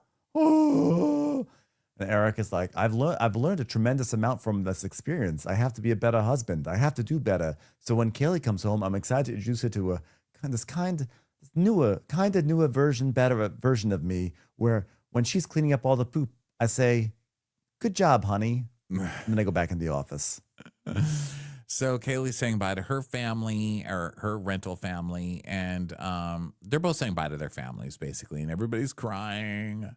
And Eric is like, I've learned a tremendous amount from this experience. I have to be a better husband. I have to do better. So when Kaylee comes home, I'm excited to introduce her to better version of me, where when she's cleaning up all the poop, I say, good job, honey. And then I go back in the office. So Kaylee's saying bye to her family, or her rental family, and they're both saying bye to their families, basically, and everybody's crying.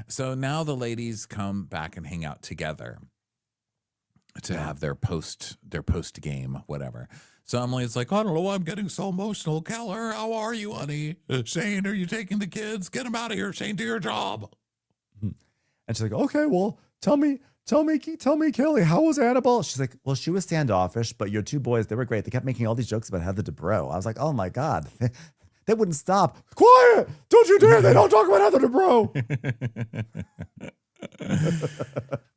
So now the ladies come back and hang out together to have their post game, whatever. So Emily's like, I don't know why I'm getting so emotional. Keller, how are you, honey? Shane, are you taking the kids? Get them out of here, Shane, do your job. And she's like, okay, well, tell me, Kelly, how was Annabelle? She's like, well, she was standoffish, but your two boys, they were great. They kept making all these jokes about Heather Dubrow. I was like, oh my God, they wouldn't stop. Quiet! Don't you dare! They don't talk about Heather Dubrow.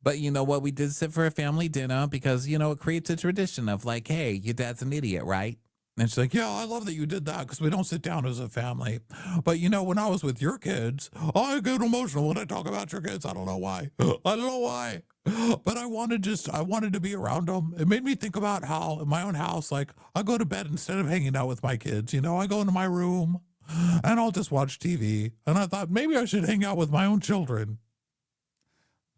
But you know what? We did sit for a family dinner because, you know, it creates a tradition of like, hey, your dad's an idiot, right? And she's like, yeah, I love that you did that because we don't sit down as a family. But, you know, when I was with your kids, I get emotional when I talk about your kids. I don't know why. I don't know why. But I wanted to be around them. It made me think about how in my own house, like I go to bed instead of hanging out with my kids. You know, I go into my room and I'll just watch TV. And I thought maybe I should hang out with my own children.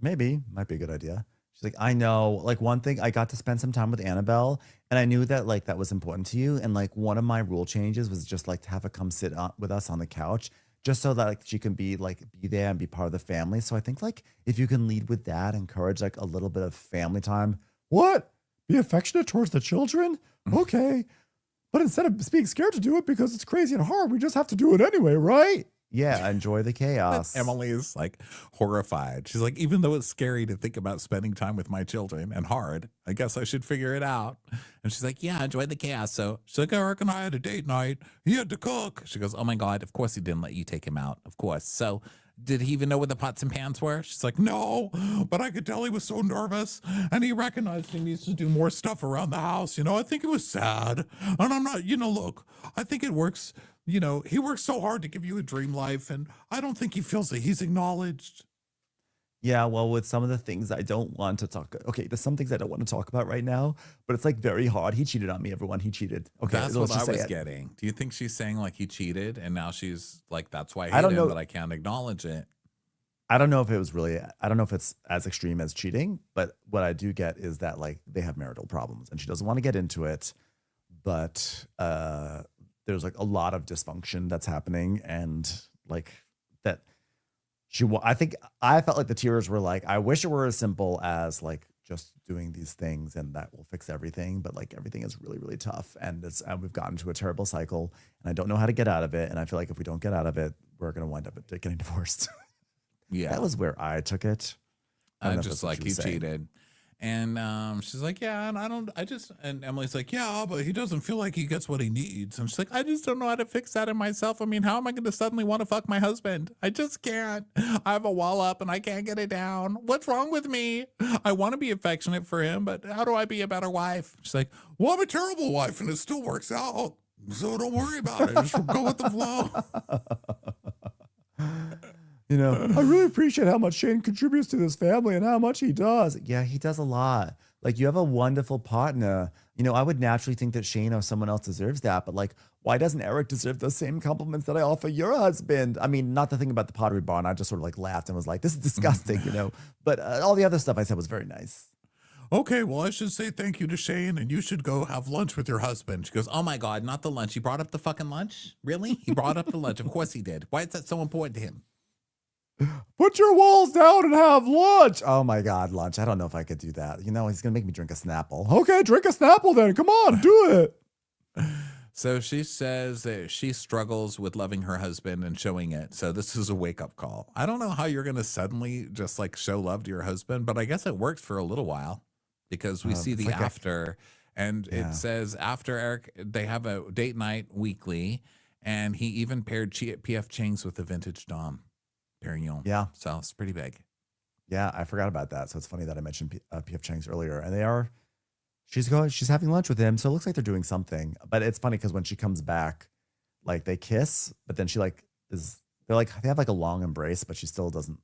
Maybe. Might be a good idea. She's like, I know. Like one thing, I got to spend some time with Annabelle and I knew that like that was important to you. And like one of my rule changes was just like to have her come sit with us on the couch just so that like she can be there and be part of the family. So I think like if you can lead with that, encourage like a little bit of family time. What? Be affectionate towards the children? Okay. But instead of being scared to do it because it's crazy and hard, we just have to do it anyway, right? Yeah, enjoy the chaos. Emily is like horrified. She's like, even though it's scary to think about spending time with my children and hard, I guess I should figure it out. And she's like, yeah, enjoy the chaos. So she's like, Eric and I had a date night. He had to cook. She goes, oh my God, of course he didn't let you take him out. Of course. So did he even know where the pots and pans were? She's like, no, but I could tell he was so nervous and he recognized he needs to do more stuff around the house. You know, I think it was sad. And I'm not, you know, look, I think it works. You know, he works so hard to give you a dream life, and I don't think he feels that he's acknowledged. Yeah, well, with some of the things I don't want to talk. Okay, there's some things I don't want to talk about right now, but it's like very hard. He cheated on me, everyone. He cheated. Okay, That's let's what just I say was it. getting. Do you think she's saying like he cheated, and now she's like, that's why I I don't hate him, know. but I can't acknowledge it? I don't know if it was really. I don't know if it's as extreme as cheating, but what I do get is that like they have marital problems, and she doesn't want to get into it, but there's like a lot of dysfunction that's happening, and like that. I think I felt like the tears were like, I wish it were as simple as like just doing these things and that will fix everything. But like everything is really, really tough. And we've gotten to a terrible cycle and I don't know how to get out of it. And I feel like if we don't get out of it, we're going to wind up getting divorced. Yeah. That was where I took it. I don't know if Just that's what like she he was saying. cheated. And she's like, yeah, and and Emily's like, yeah, but he doesn't feel like he gets what he needs. And she's like, I just don't know how to fix that in myself. I mean, how am I going to suddenly want to fuck my husband? I just can't. I have a wall up and I can't get it down. What's wrong with me? I want to be affectionate for him, but how do I be a better wife? She's like, well, I'm a terrible wife and it still works out. So don't worry about it. Just go with the flow. You know, I really appreciate how much Shane contributes to this family and how much he does. Yeah, he does a lot. Like, you have a wonderful partner. You know, I would naturally think that Shane or someone else deserves that, but like, why doesn't Eric deserve those same compliments that I offer your husband? I mean, not the thing about the Pottery Barn. I just sort of like laughed and was like, this is disgusting, you know, but all the other stuff I said was very nice. Okay, well, I should say thank you to Shane and you should go have lunch with your husband. She goes, oh my God, not the lunch. He brought up the fucking lunch? Really? He brought up the lunch. Of course he did. Why is that so important to him? Put your walls down and have lunch. Oh my God, lunch. I don't know if I could do that. You know, he's going to make me drink a Snapple. Okay, drink a Snapple then. Come on, do it. So she says that she struggles with loving her husband and showing it. So this is a wake-up call. I don't know how you're going to suddenly just like show love to your husband, but I guess it works for a little while because we see the like after. And it says after Eric, they have a date night weekly, and he even paired P.F. Chang's with the vintage Dom Perignon. Yeah. So it's pretty big. Yeah, I forgot about that. So it's funny that I mentioned P.F. Chang's earlier. And she's having lunch with him. So it looks like they're doing something. But it's funny because when she comes back, like they kiss, but then she like they have like a long embrace, but she still doesn't,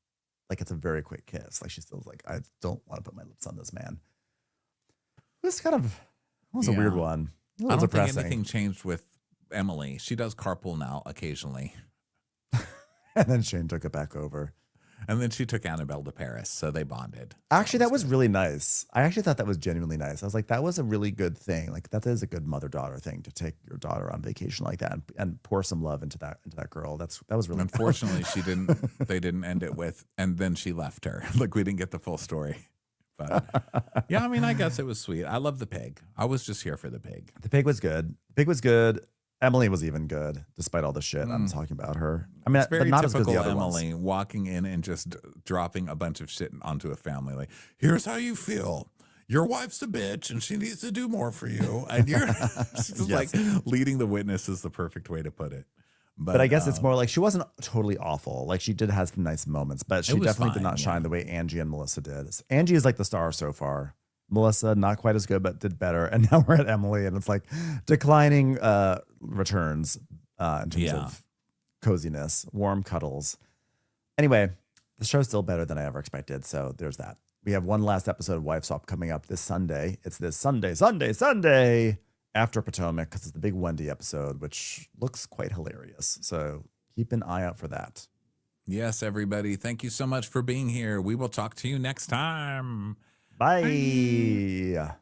like it's a very quick kiss. Like she still like, I don't want to put my lips on this man. This was a weird one. A I little don't depressing. think anything changed with Emily. She does carpool now occasionally. And then Shane took it back over. And then she took Annabelle to Paris, so they bonded. Actually, that was really nice. I actually thought that was genuinely nice. I was like, that was a really good thing. Like that is a good mother-daughter thing to take your daughter on vacation like that and pour some love into that girl. That was really Unfortunately, they didn't end it with, and then she left her. Like we didn't get the full story. But yeah, I mean, I guess it was sweet. I love the pig. I was just here for the pig. The pig was good. The pig was good. Emily was even good, despite all the shit I'm talking about her. I mean, It's very but not as good as typical the other Emily walking in and just dropping a bunch of shit onto a family. Like, here's how you feel. Your wife's a bitch and she needs to do more for you. And you're she's just like leading the witness is the perfect way to put it. But I guess it's more like she wasn't totally awful. Like she did have some nice moments, but she was definitely did fine, not shine yeah. the way Angie and Melissa did. Angie is like the star so far. Melissa, not quite as good, but did better. And now we're at Emily, and it's like declining returns in terms of coziness, warm cuddles. Anyway, the show's still better than I ever expected. So there's that. We have one last episode of Wife Swap coming up this Sunday. It's this Sunday after Potomac, because it's the big Wendy episode, which looks quite hilarious. So keep an eye out for that. Yes, everybody. Thank you so much for being here. We will talk to you next time. Bye.